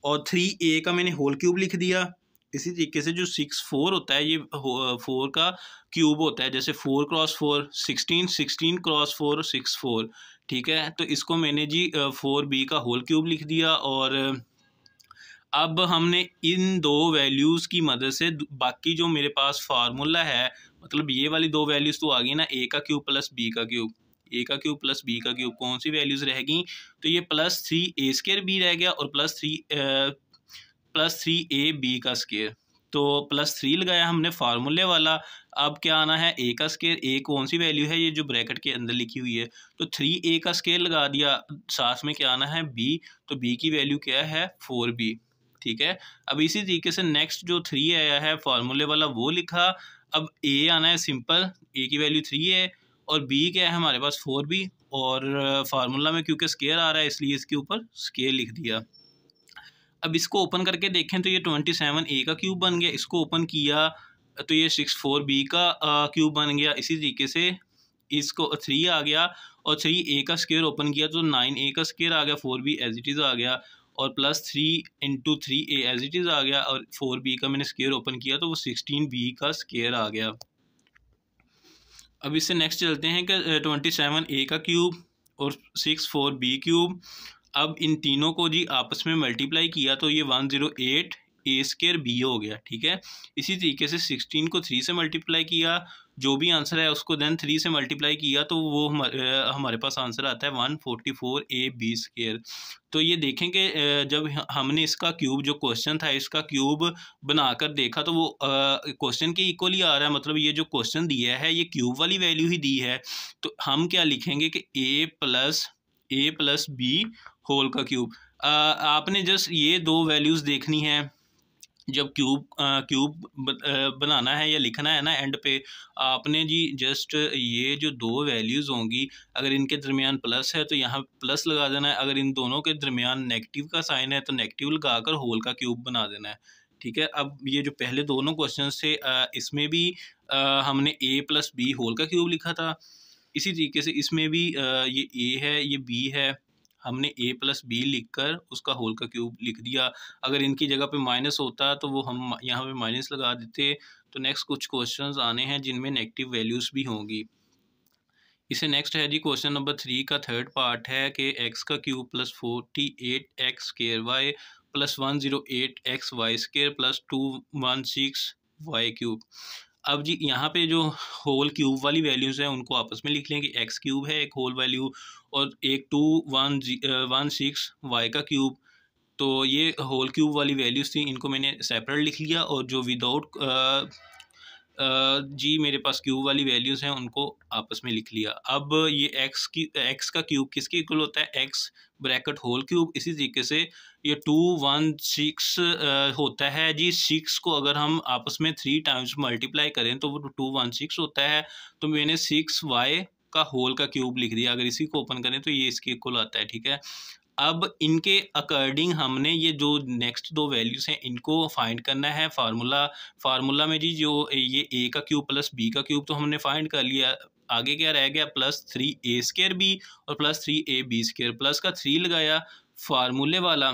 और 3a का मैंने होल क्यूब लिख दिया। इसी तरीके से जो 6 4 होता है ये 4 का क्यूब होता है, जैसे 4 क्रॉस 4 16, 16 क्रॉस 4 6 4। ठीक है, तो इसको मैंने जी 4b का होल क्यूब लिख दिया, और अब हमने इन दो वैल्यूज़ की मदद से बाकी जो मेरे पास फार्मूला है, मतलब ये वाली दो वैल्यूज़ तो आ गई ना, a का क्यूब प्लस b का क्यूब, a का क्यूब प्लस b का क्यूब, कौन सी वैल्यूज़ रह गई? तो ये प्लस 3a स्केयर b रह गया, और प्लस 3ab का स्केयर। तो प्लस 3 लगाया हमने फार्मूले वाला। अब क्या आना है, a का स्केयर, a कौन सी वैल्यू है, ये जो ब्रैकेट के अंदर लिखी हुई है, तो 3a का स्केयर लगा दिया, साथ में क्या आना है b, तो b की वैल्यू क्या है 4b। ठीक है, अब इसी तरीके से नेक्स्ट जो 3 आया है फार्मूले वाला वो लिखा। अब a आना है सिंपल, a की वैल्यू 3 है, और b क्या है हमारे पास 4b, और फार्मूला में क्योंकि स्केयर आ रहा है इसलिए इसके ऊपर स्केयर लिख दिया। अब इसको ओपन करके देखें तो ये 27a का क्यूब बन गया, इसको ओपन किया तो ये 64b का क्यूब बन गया। इसी तरीके से इसको 3 आ गया, और 3a का स्केयर ओपन किया तो 9a का स्केयर आ गया, 4b एज इट इज़ आ गया, और plus 3 into 3a as it is आ गया, और 4b का मैंने स्केयर ओपन किया तो वो 16b का स्केयर आ गया। अब इससे नेक्स्ट चलते हैं कि 27a का क्यूब और 64b³। अब इन तीनों को जी आपस में मल्टीप्लाई किया तो ये 108 a स्केयर b हो गया। ठीक है, इसी तरीके से 16 को 3 से मल्टीप्लाई किया, जो भी आंसर है उसको देन 3 से मल्टीप्लाई किया तो वो हमारे पास आंसर आता है 144 a b स्केयर। तो ये देखें कि जब हमने इसका क्यूब जो क्वेश्चन था इसका क्यूब बनाकर देखा तो वो क्वेश्चन के इक्वल ही आ रहा है, मतलब ये जो क्वेश्चन दिया है ये क्यूब वाली वैल्यू ही दी है। तो हम क्या लिखेंगे कि a प्लस b होल का क्यूब। आपने जस्ट ये दो वैल्यूज़ देखनी है, जब क्यूब बनाना है या लिखना है ना एंड पे, आपने जी जस्ट ये जो दो वैल्यूज़ होंगी अगर इनके दरमियान प्लस है तो यहाँ प्लस लगा देना है, अगर इन दोनों के दरमियान नेगेटिव का साइन है तो नेगेटिव लगाकर होल का क्यूब बना देना है। ठीक है, अब ये जो पहले दोनों क्वेश्चन थे इसमें भी हमने a प्लस बी होल का क्यूब लिखा था, इसी तरीके से इसमें भी ये a है ये b है, हमने a प्लस बी लिख कर उसका होल का क्यूब लिख दिया। अगर इनकी जगह पे माइनस होता तो वो हम यहाँ पे माइनस लगा देते। तो नेक्स्ट कुछ क्वेश्चंस आने हैं जिनमें नेगेटिव वैल्यूज़ भी होंगी। इसे नेक्स्ट है जी क्वेश्चन नंबर 3 का थर्ड पार्ट है कि x का cube plus 48x square y plus 108x y square plus 216y cube. अब जी यहाँ पे जो होल क्यूब वाली वैल्यूज़ हैं उनको आपस में लिख लें कि एक्स क्यूब है एक होल वैल्यू, और एक 216 वाई का क्यूब। तो ये होल क्यूब वाली वैल्यूज़ थी, इनको मैंने सेपरेट लिख लिया, और जो विदाउट जी मेरे पास क्यूब वाली वैल्यूज़ हैं उनको आपस में लिख लिया। अब ये एक्स का क्यूब किसके इक्वल होता है, एक्स ब्रैकेट होल क्यूब। इसी तरीके से ये 216 होता है जी। 6 को अगर हम आपस में 3 टाइम्स मल्टीप्लाई करें तो वो 216 होता है। तो मैंने 6y का होल का क्यूब लिख दिया। अगर इसी को ओपन करें तो ये इसके इक्वल आता है, ठीक है। अब इनके अकॉर्डिंग हमने ये जो नेक्स्ट दो वैल्यूज़ हैं इनको फाइंड करना है। फार्मूला में जी जो ये ए का क्यूब प्लस बी का क्यूब तो हमने फाइंड कर लिया। आगे क्या रह गया, +3a² बी और +3ab²। प्लस का 3 लगाया फार्मूले वाला।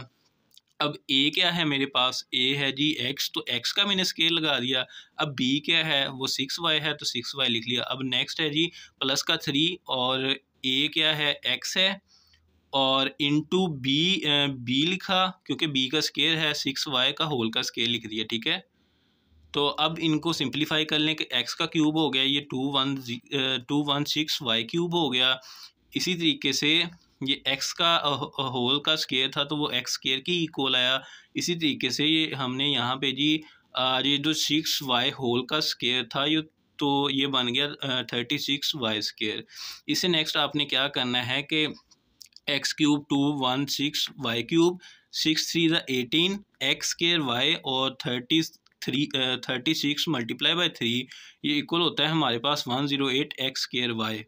अब ए क्या है मेरे पास, ए है जी एक्स, तो एक्स का मैंने स्केल लगा दिया। अब बी क्या है, वो 6y है तो 6y लिख लिया। अब नेक्स्ट है जी प्लस का 3 और ए क्या है, एक्स है और इंटू बी लिखा क्योंकि बी का स्केयर है, 6y का होल का स्केयर लिख दिया, ठीक है। तो अब इनको सिंप्लीफाई कर लें कि एक्स का क्यूब हो गया ये 216y क्यूब हो गया। इसी तरीके से ये एक्स का होल का स्केयर था तो वो एक्स स्केयर की इक्वल आया। इसी तरीके से ये हमने यहाँ पे जी ये जो 6y होल का स्केयर था ये, तो ये बन गया 36y²। इससे नेक्स्ट आपने क्या करना है कि एक्स क्यूब 216y³, 6×3 = 18, x² और 36 × 3 ये इक्वल होता है हमारे पास 108 x²।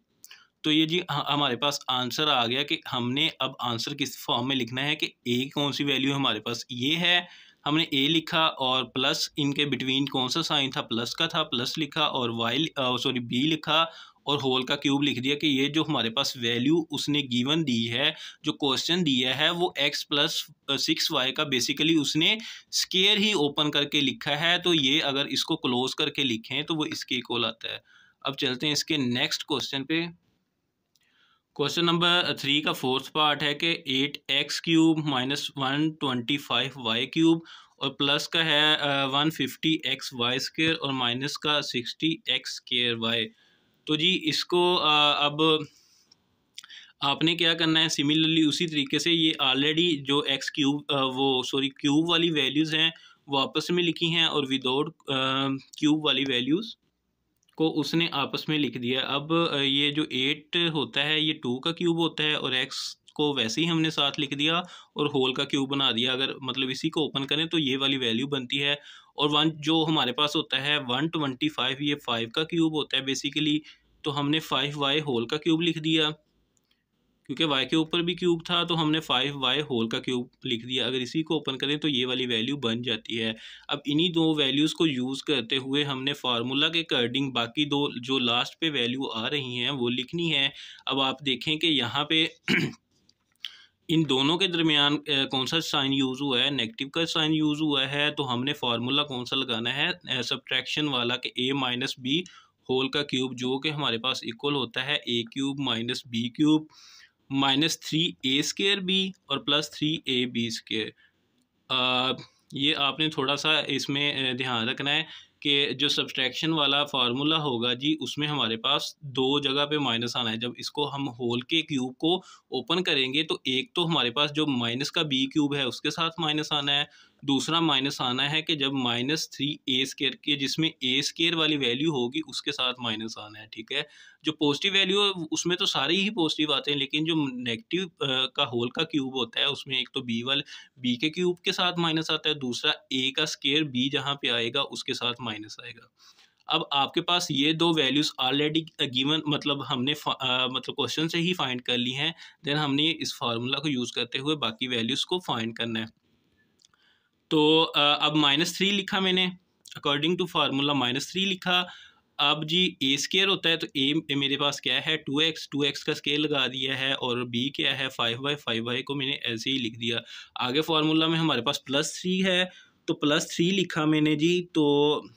तो ये जी हमारे पास आंसर आ गया कि हमने अब आंसर किस फॉर्म में लिखना है कि ए कौन सी वैल्यू हमारे पास ये है, हमने ए लिखा और प्लस इनके बिटवीन कौन सा साइन था, प्लस का था, प्लस लिखा और बी लिखा और होल का क्यूब लिख दिया कि ये जो हमारे पास वैल्यू उसने गिवन दी है, जो क्वेश्चन दिया है वो x + 6y का बेसिकली उसने स्केयर ही ओपन करके लिखा है। तो ये अगर इसको क्लोज करके लिखें तो वो इसके इक्वल आता है। अब चलते हैं इसके नेक्स्ट क्वेश्चन पे। क्वेश्चन नंबर 3 का फोर्थ पार्ट है कि 8x³ - 125y³ और प्लस का है 150xy² और माइनस का 60x²y। तो जी इसको अब आपने क्या करना है, सिमिलरली उसी तरीके से ये ऑलरेडी जो क्यूब वाली वैल्यूज़ हैं वो आपस में लिखी हैं और विदाउट क्यूब वाली वैल्यूज़ को उसने आपस में लिख दिया। अब ये जो 8 होता है ये 2 का क्यूब होता है और x को वैसे ही हमने साथ लिख दिया और होल का क्यूब बना दिया। अगर मतलब इसी को ओपन करें तो ये वाली वैल्यू बनती है। और 1 जो हमारे पास होता है 125 ये 5 का क्यूब होता है बेसिकली, तो हमने 5y होल का क्यूब लिख दिया क्योंकि y के ऊपर भी क्यूब था तो हमने 5y होल का क्यूब लिख दिया। अगर इसी को ओपन करें तो ये वाली वैल्यू बन जाती है। अब इन्हीं दो वैल्यूज़ को यूज़ करते हुए हमने फार्मूला के अकॉर्डिंग बाकी दो जो लास्ट पे वैल्यू आ रही हैं वो लिखनी है। अब आप देखें कि यहाँ पे इन दोनों के दरमियान कौन सा साइन यूज़ हुआ है, नेगेटिव का साइन यूज़ हुआ है। तो हमने फार्मूला कौन सा लगाना है, सब्ट्रैक्शन वाला कि a - b होल का क्यूब जो कि हमारे पास इक्वल होता है a³ - b³ -3a² और +3ab²। ये आपने थोड़ा सा इसमें ध्यान रखना है कि जो सब्सट्रैक्शन वाला फार्मूला होगा जी उसमें हमारे पास दो जगह पे माइनस आना है। जब इसको हम होल के क्यूब को ओपन करेंगे तो एक तो हमारे पास जो माइनस का b³ है उसके साथ माइनस आना है, दूसरा माइनस आना है कि जब -3a² के जिसमें a² वाली वैल्यू होगी उसके साथ माइनस आना है, ठीक है। जो पॉजिटिव वैल्यू है उसमें तो सारे ही पॉजिटिव आते हैं, लेकिन जो नेगेटिव का होल का क्यूब होता है उसमें एक तो बी के क्यूब के साथ माइनस आता है, दूसरा ए का स्केयर बी जहाँ पे आएगा उसके साथ माइनस आएगा। अब आपके पास ये दो वैल्यूज़ ऑलरेडी गिवन मतलब हमने मतलब क्वेश्चन से ही फाइंड कर ली हैं। देन हमने इस फार्मूला को यूज़ करते हुए बाकी वैल्यूज़ को फाइंड करना है। तो अब -3 लिखा मैंने, अकॉर्डिंग टू फार्मूला -3 लिखा। अब जी a² होता है तो a मेरे पास क्या है 2x का स्केल लगा दिया है और b क्या है 5y को मैंने ऐसे ही लिख दिया। आगे फार्मूला में हमारे पास +3 है तो +3 लिखा मैंने जी। तो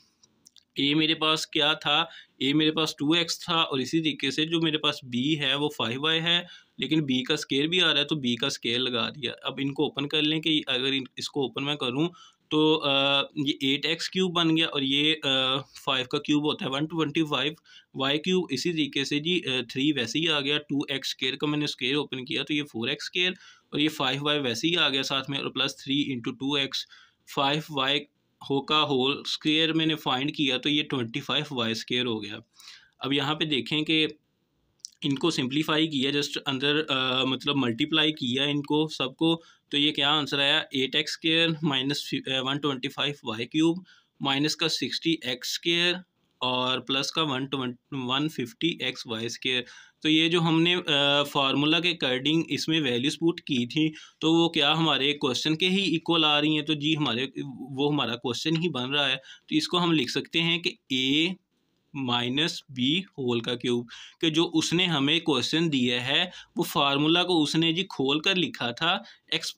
a मेरे पास क्या था, a मेरे पास 2x था और इसी तरीके से जो मेरे पास b है वो 5y है, लेकिन b का स्केल भी आ रहा है तो b का स्केल लगा दिया। अब इनको ओपन कर लें कि अगर इसको ओपन मैं करूं तो ये 8x³ बन गया और ये 5 का क्यूब होता है 125y³। इसी तरीके से जी 3 वैसे ही आ गया, 2x² का मैंने स्केल ओपन किया तो ये 4x² और ये 5y वैसे ही आ गया साथ में और +3 × 2x 5y का होल स्क्वायर मैंने फाइंड किया तो ये 25y² हो गया। अब यहाँ पे देखें कि इनको सिंप्लीफाई किया, जस्ट अंदर मतलब मल्टीप्लाई किया इनको सबको, तो ये क्या आंसर आया 8x² माइनस 125y³ माइनस का 60x² और प्लस का 150xy²। तो ये जो हमने फार्मूला के अकॉर्डिंग इसमें वैल्यूज पुट की थी तो वो क्या हमारे क्वेश्चन के ही इक्वल आ रही हैं, तो जी हमारा क्वेश्चन ही बन रहा है। तो इसको हम लिख सकते हैं कि a माइनस बी होल का क्यूब, कि जो उसने हमें क्वेश्चन दिया है वो फार्मूला को उसने जी खोल कर लिखा था,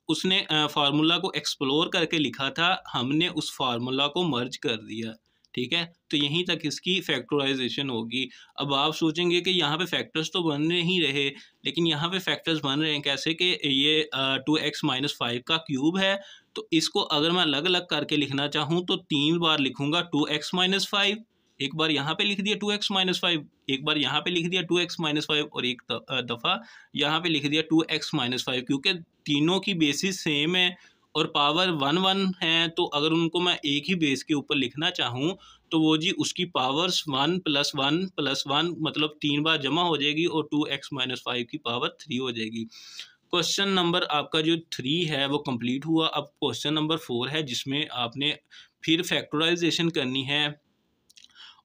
उसने फार्मूला को एक्सप्लोर करके लिखा था, हमने उस फार्मूला को मर्ज कर दिया। ठीक है, तो यहीं तक इसकी फैक्टराइजेशन होगी। अब आप सोचेंगे कि यहाँ पे फैक्टर्स तो बन नहीं रहे, लेकिन यहाँ पे फैक्टर्स बन रहे हैं कैसे कि ये 2x माइनस 5 का क्यूब है, तो इसको अगर मैं अलग अलग करके लिखना चाहूँ तो 3 बार लिखूंगा 2x माइनस 5, एक बार यहाँ पे लिख दिया 2x माइनस 5, एक बार यहाँ पे लिख दिया 2x माइनस 5 और एक दफ़ा यहाँ पे लिख दिया 2x माइनस 5, क्योंकि तीनों की बेसिस सेम है और पावर 1 है, तो अगर उनको मैं एक ही बेस के ऊपर लिखना चाहूँ तो वो जी उसकी पावर्स 1 + 1 + 1 मतलब 3 बार जमा हो जाएगी और 2x माइनस 5 की पावर 3 हो जाएगी। क्वेश्चन नंबर आपका जो 3 है वो कंप्लीट हुआ। अब क्वेश्चन नंबर 4 है जिसमें आपने फिर फैक्टराइजेशन करनी है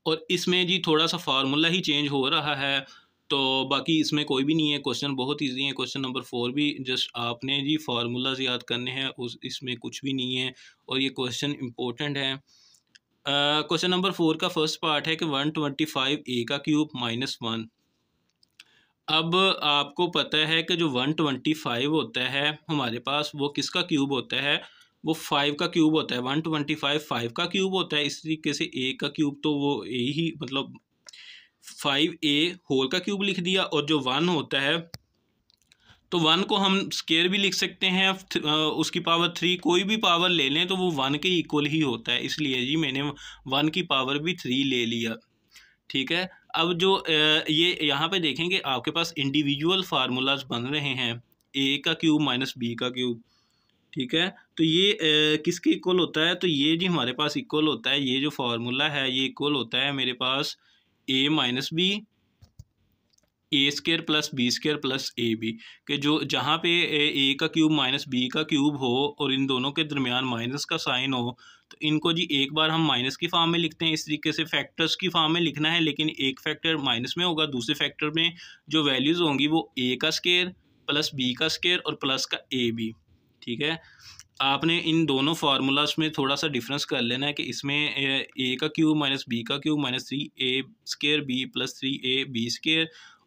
और इसमें जी थोड़ा सा फार्मूला ही चेंज हो रहा है, तो बाकी इसमें कोई भी नहीं है, क्वेश्चन बहुत इजी है। क्वेश्चन नंबर 4 भी जस्ट आपने जी फार्मूलाज याद करने हैं, इसमें कुछ भी नहीं है और ये क्वेश्चन इम्पोर्टेंट है। क्वेश्चन नंबर 4 का फर्स्ट पार्ट है कि 125a का क्यूब माइनस 1। अब आपको पता है कि जो 125 होता है हमारे पास वो किसका क्यूब होता है, वो 5 का क्यूब होता है। 125 5 का क्यूब होता है, इस तरीके से a का क्यूब तो वो a ही मतलब 5a होल का क्यूब लिख दिया, और जो 1 होता है तो 1 को हम स्केयर भी लिख सकते हैं, उसकी पावर 3 कोई भी पावर ले लें तो वो 1 के इक्वल ही होता है, इसलिए जी मैंने 1 की पावर भी 3 ले लिया। ठीक है, अब जो ये यहाँ पे देखेंगे आपके पास इंडिविजुअल फार्मूलाज बन रहे हैं, a का क्यूब माइनस b का क्यूब। ठीक है, तो ये किसके इक्वल होता है, तो ये जी हमारे पास इक्वल होता है, ये जो फार्मूला है ये इक्वल होता है मेरे पास a minus b a² + b² + ab, कि जो जहाँ पे a का क्यूब माइनस b का क्यूब हो और इन दोनों के दरमियान माइनस का साइन हो, तो इनको जी एक बार हम माइनस की फॉर्म में लिखते हैं, इस तरीके से फैक्टर्स की फॉर्म में लिखना है, लेकिन एक फैक्टर माइनस में होगा, दूसरे फैक्टर में जो वैल्यूज़ होंगी वो a का स्केयर + b का स्केयर और प्लस का ab। ठीक है, आपने इन दोनों फार्मूलाज में थोड़ा सा डिफरेंस कर लेना है कि इसमें a का क्यूब माइनस b का cube minus 3ab b + 3ab²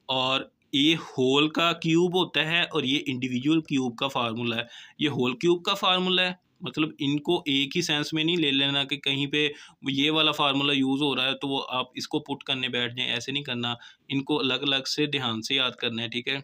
और ये होल का क्यूब होता है और ये इंडिविजुअल क्यूब का फार्मूला है। ये होल क्यूब का फार्मूला है, मतलब इनको एक ही सेंस में नहीं ले लेना कि कहीं पे ये वाला फार्मूला यूज़ हो रहा है तो वो आप इसको पुट करने बैठ जाएं, ऐसे नहीं करना, इनको अलग अलग से ध्यान से याद करना है। ठीक है,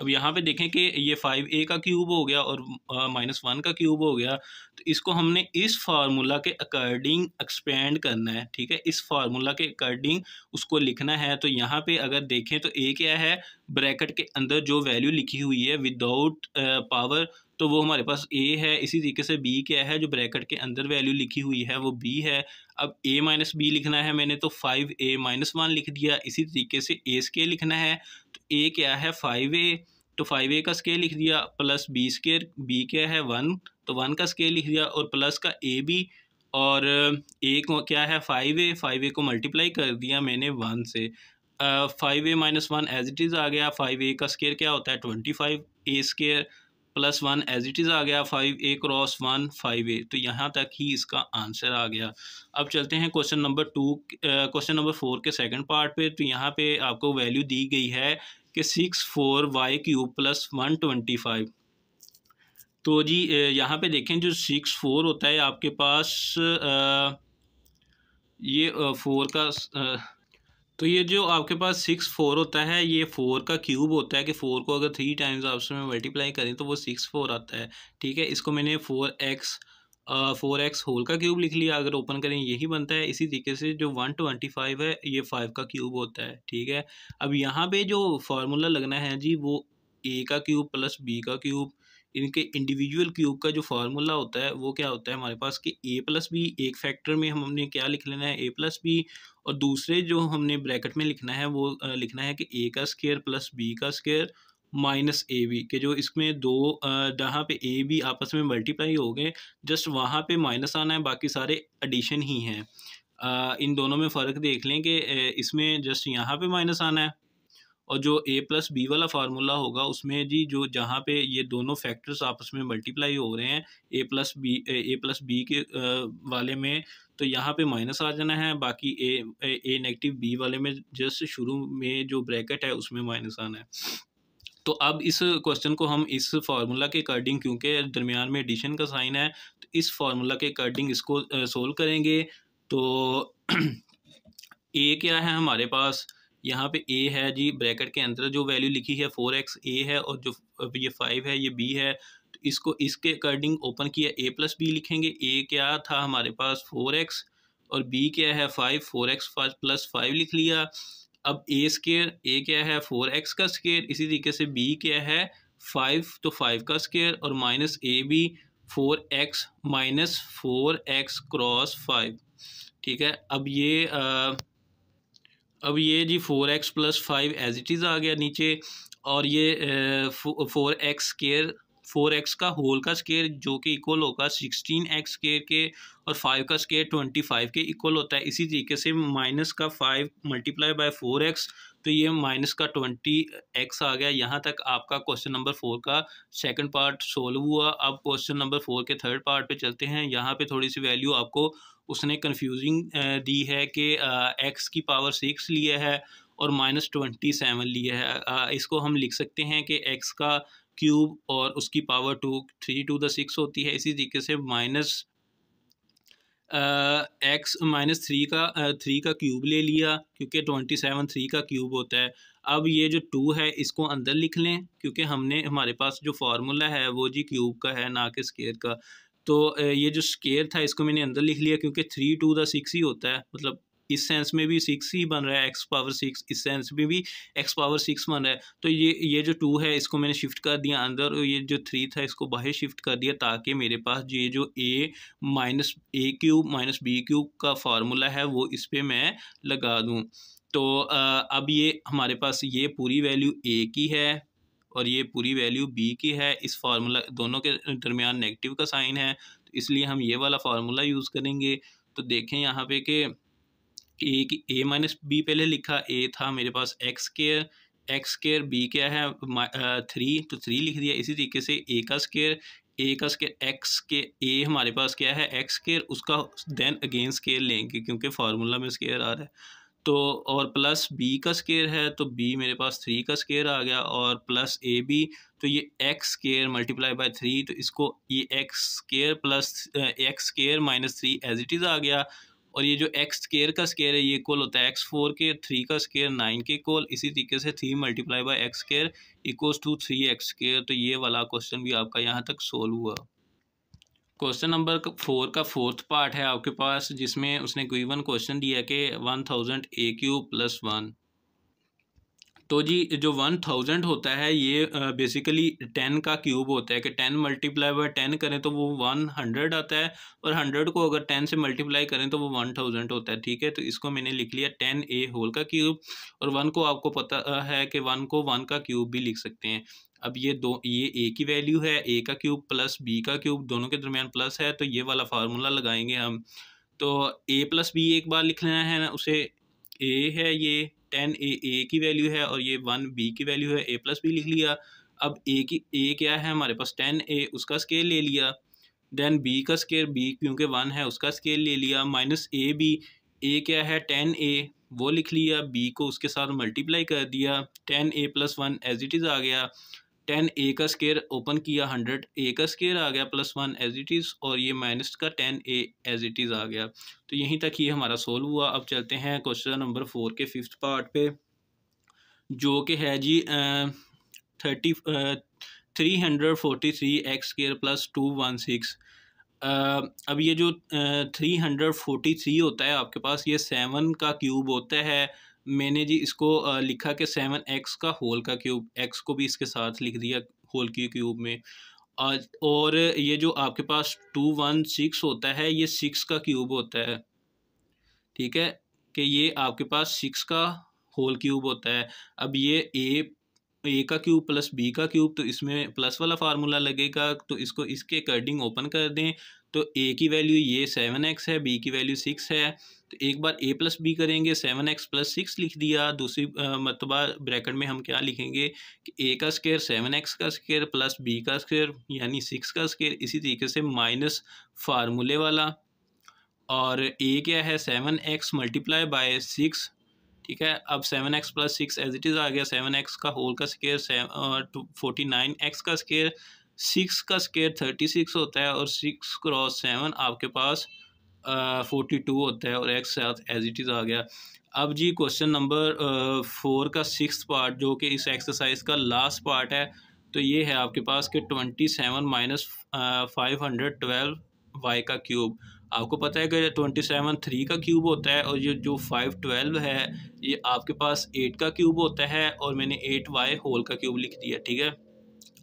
अब यहाँ पे देखें कि ये 5a का क्यूब हो गया और -1 का क्यूब हो गया, तो इसको हमने इस फार्मूला के अकॉर्डिंग एक्सपेंड करना है। ठीक है, इस फार्मूला के अकॉर्डिंग उसको लिखना है। तो यहाँ पे अगर देखें तो a क्या है, ब्रैकेट के अंदर जो वैल्यू लिखी हुई है विदाउट पावर, तो वो हमारे पास a है। इसी तरीके से b क्या है, जो ब्रैकेट के अंदर वैल्यू लिखी हुई है वो b है। अब a माइनस b लिखना है मैंने, तो 5a - 1 लिख दिया। इसी तरीके से a² लिखना है, तो a क्या है 5a, तो 5a का स्केल लिख दिया, प्लस b², b क्या है 1, तो 1 का स्केल लिख दिया और प्लस का ab, और a को क्या है 5a को मल्टीप्लाई कर दिया मैंने 1 से। 5a - 1 एज इट इज़ आ गया, 5a का स्केयर क्या होता है 25a² + 1 एज इट इज़ आ गया, 5a × 1 5a, तो यहाँ तक ही इसका आंसर आ गया। अब चलते हैं क्वेश्चन नंबर 4 के सेकंड पार्ट पे। तो यहाँ पे आपको वैल्यू दी गई है कि 64y³ + 125। तो जी यहाँ पे देखें जो 64 होता है आपके पास ये 4 का तो ये जो आपके पास 64 होता है ये 4 का क्यूब होता है, कि 4 को अगर 3 टाइम्स आपस में मल्टीप्लाई करें तो वो 64 आता है। ठीक है, इसको मैंने 4x होल का क्यूब लिख लिया, अगर ओपन करें यही बनता है। इसी तरीके से जो 125 है ये 5 का क्यूब होता है। ठीक है, अब यहाँ पे जो फार्मूला लगना है जी वो a का क्यूब + b का क्यूब, इनके इंडिविजुअल क्यूब का जो फार्मूला होता है वो क्या होता है हमारे पास कि ए प्लस बी, एक फैक्टर में हमने क्या लिख लेना है ए प्लस बी, और दूसरे जो हमने ब्रैकेट में लिखना है वो लिखना है कि ए का स्क्वायर प्लस बी का स्क्वायर माइनस ए बी, के जो इसमें दो जहाँ पे ए बी आपस में मल्टीप्लाई हो गए जस्ट वहाँ पे माइनस आना है, बाकी सारे एडिशन ही हैं। इन दोनों में फ़र्क देख लें कि इसमें जस्ट यहाँ पे माइनस आना है, और जो ए प्लस बी वाला फार्मूला होगा उसमें जी जो जहाँ पे ये दोनों फैक्टर्स आपस में मल्टीप्लाई हो रहे हैं ए प्लस बी के वाले में, तो यहाँ पे माइनस आ जाना है, बाकी ए नेगेटिव बी वाले में जस्ट शुरू में जो ब्रैकेट है उसमें माइनस आना है। तो अब इस क्वेश्चन को हम इस फार्मूला के अकॉर्डिंग, क्योंकि दरमियान में एडिशन का साइन है, तो इस फार्मूला के अकॉर्डिंग इसको सोल्व करेंगे। तो ए क्या है हमारे पास, यहाँ पे ए है जी, ब्रैकेट के अंदर जो वैल्यू लिखी है 4x ए है, और जो ये 5 है ये बी है, तो इसको इसके अकॉर्डिंग ओपन किया ए प्लस बी लिखेंगे। ए क्या था हमारे पास 4x, और बी क्या है 5, 4x प्लस 5 लिख लिया। अब ए स्केयर, ए क्या है 4x का स्केयर, इसी तरीके से बी क्या है 5, तो 5 का स्केयर, और minus a b 4x minus 4x cross 5। ठीक है, अब ये जी 4x plus 5 as it is आ गया नीचे, और ये 4x स्केयर, 4x का होल का स्केयर जो कि इक्वल होगा 16x स्केयर के, और 5 का स्केयर 25 के इक्वल होता है। इसी तरीके से माइनस का 5 मल्टीप्लाई बाय 4x, तो ये माइनस का 20x आ गया। यहाँ तक आपका क्वेश्चन नंबर 4 का सेकंड पार्ट सोल्व हुआ। अब क्वेश्चन नंबर 4 के थर्ड पार्ट पे चलते हैं। यहाँ पे थोड़ी सी वैल्यू आपको उसने कन्फ्यूजिंग दी है कि x की पावर 6 लिया है और -27 लिया है। इसको हम लिख सकते हैं कि x का क्यूब और उसकी पावर 3 टू द 6 होती है। इसी तरीके से x -3 का क्यूब ले लिया, क्योंकि 27 3 का क्यूब होता है। अब ये जो 2 है इसको अंदर लिख लें, क्योंकि हमारे पास जो फार्मूला है वो जी क्यूब का है ना कि स्केयर का। तो ये जो स्केयर था इसको मैंने अंदर लिख लिया, क्योंकि 3 टू द 6 ही होता है, मतलब इस सेंस में भी 6 ही बन रहा है, x पावर 6, इस सेंस में भी x पावर 6 बन रहा है। तो ये जो 2 है इसको मैंने शिफ्ट कर दिया अंदर, और ये जो 3 था इसको बाहर शिफ्ट कर दिया, ताकि मेरे पास ये जो a minus a cube minus b cube का फार्मूला है वो इस पर मैं लगा दूँ। तो अब ये हमारे पास ये पूरी वैल्यू a की है और ये पूरी वैल्यू b की है। इस फार्मूला दोनों के दरमियान नेगेटिव का साइन है, तो इसलिए हम ये वाला फार्मूला यूज़ करेंगे। तो देखें यहाँ पे कि a माइनस बी पहले लिखा, a था मेरे पास x स्केयर, b क्या है 3, तो 3 लिख दिया। इसी तरीके से a का स्केयर x के a हमारे पास क्या है x स्केयर, उसका देन अगेन स्केयर लेंगे क्योंकि फार्मूला में स्केयर आ रहा है। तो और प्लस b का स्केयर है, तो b मेरे पास 3 का स्केयर आ गया, और प्लस ए बी, तो ये x स्केयर मल्टीप्लाई बाय 3, तो इसको ये x square plus x square minus 3 as it is आ गया। और ये जो x स्केयर का स्केयर है ये इक्वल होता है x4 के, 3 का स्केयर 9 के इक्वल। इसी तरीके से 3 multiply by x square equals to 3x square. तो ये वाला क्वेश्चन भी आपका यहाँ तक सोल्व हुआ। क्वेश्चन नंबर 4 का फोर्थ पार्ट है आपके पास, जिसमें उसने गिवन क्वेश्चन दिया कि 1000 ए क्यूब प्लस 1। तो जी जो 1000 होता है ये बेसिकली 10 का क्यूब होता है, कि 10 मल्टीप्लाई बाय 10 करें तो वो 100 आता है, और 100 को अगर 10 से मल्टीप्लाई करें तो वो 1000 होता है। ठीक है, तो इसको मैंने लिख लिया 10a होल का क्यूब, और 1 को आपको पता है कि 1 को 1 का क्यूब भी लिख सकते हैं। अब ये a की वैल्यू है, a का क्यूब प्लस b का क्यूब, दोनों के दरमियान प्लस है, तो ये वाला फार्मूला लगाएंगे हम। तो a प्लस बी एक बार लिख लेना है ना, उसे a है ये 10a a की वैल्यू है, और ये 1 b की वैल्यू है, a प्लस बी लिख लिया। अब a क्या है हमारे पास 10a, उसका स्केल ले लिया। देन b का स्केल, b क्योंकि 1 है उसका स्केल ले लिया, माइनस ए बी, a क्या है 10a वो लिख लिया, b को उसके साथ मल्टीप्लाई कर दिया, 10a plus 1 as it is आ गया। 10a का स्केयर ओपन किया, 100a का स्केयर आ गया प्लस 1 एज इट इज़, और ये माइनस का 10a एज इट इज़ आ गया। तो यहीं तक ये हमारा सोल्व हुआ। अब चलते हैं क्वेश्चन नंबर 4 के फिफ्थ पार्ट पे, जो कि है जी 343x स्केयर प्लस 216। अब ये जो 343 होता है आपके पास, ये 7 का क्यूब होता है। मैंने जी इसको लिखा कि 7x का होल का क्यूब, x को भी इसके साथ लिख दिया होल के क्यूब में। और ये जो आपके पास 216 होता है, ये 6 का क्यूब होता है, ठीक है, कि ये आपके पास 6 का होल क्यूब होता है। अब ये ए का क्यूब प्लस बी का क्यूब, तो इसमें प्लस वाला फार्मूला लगेगा, तो इसको इसके अकॉर्डिंग ओपन कर दें। तो ए की वैल्यू ये 7x है, बी की वैल्यू 6 है, तो एक बार ए प्लस बी करेंगे, 7x प्लस 6 लिख दिया। दूसरी मरतबा ब्रैकेट में हम क्या लिखेंगे कि ए का स्क्वायर 7x का स्क्वायर प्लस बी का स्क्वायर यानी 6 का स्क्वायर, इसी तरीके से माइनस फार्मूले वाला। और ए क्या है 7x मल्टीप्लाई बाय 6, ठीक है। अब 7x plus 6 as it is आ गया, 7x का होल का स्क्वायर 49x का स्क्वायर, 6 का स्क्वायर 36 होता है, और 6 क्रॉस 7 आपके पास 42 होता है, और x साथ एज इट इज़ आ गया। अब जी क्वेश्चन नंबर 4 का 6th पार्ट, जो कि इस एक्सरसाइज का लास्ट पार्ट है, तो ये है आपके पास कि 27 माइनस 512 y का क्यूब। आपको पता है कि 27 3 का क्यूब होता है, और ये जो 512 है ये आपके पास 8 का क्यूब होता है, और मैंने 8y होल का क्यूब लिख दिया, ठीक है।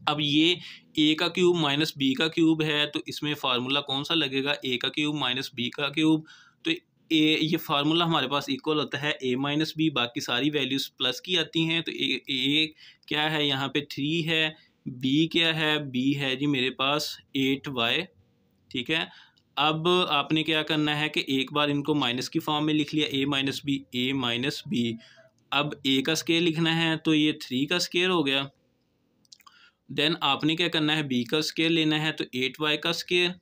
अब ये ए का क्यूब माइनस बी का क्यूब है, तो इसमें फार्मूला कौन सा लगेगा, ए का क्यूब माइनस बी का क्यूब। तो ये फार्मूला हमारे पास इक्वल होता है ए माइनस बी, बाकी सारी वैल्यूज़ प्लस की आती हैं। तो ए क्या है यहाँ पे 3 है, बी क्या है, बी है जी मेरे पास 8y, ठीक है। अब आपने क्या करना है कि एक बार इनको माइनस की फॉर्म में लिख लिया, ए माइनस बी, ए माइनस बी। अब ए का स्केयर लिखना है, तो ये 3 का स्केयर हो गया। देन आपने क्या करना है, बी का स्केयर लेना है, तो 8y का स्केयर,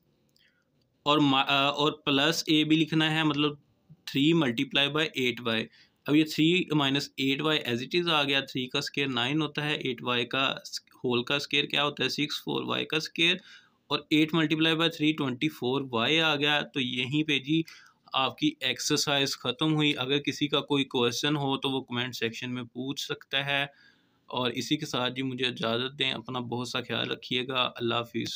और प्लस ए भी लिखना है, मतलब 3 मल्टीप्लाई बाय 8y। अब ये 3 minus 8y as it is आ गया, 3 का स्केयर 9 होता है, 8y का होल का स्केयर क्या होता है 6, 4y का स्केयर, और 8 मल्टीप्लाई बाय 3 24y आ गया। तो यहीं पे जी आपकी एक्सरसाइज ख़त्म हुई। अगर किसी का कोई क्वेश्चन हो तो वो कमेंट सेक्शन में पूछ सकता है। और इसी के साथ जी मुझे इजाज़त दें, अपना बहुत सा ख्याल रखिएगा। अल्लाह हाफिज़।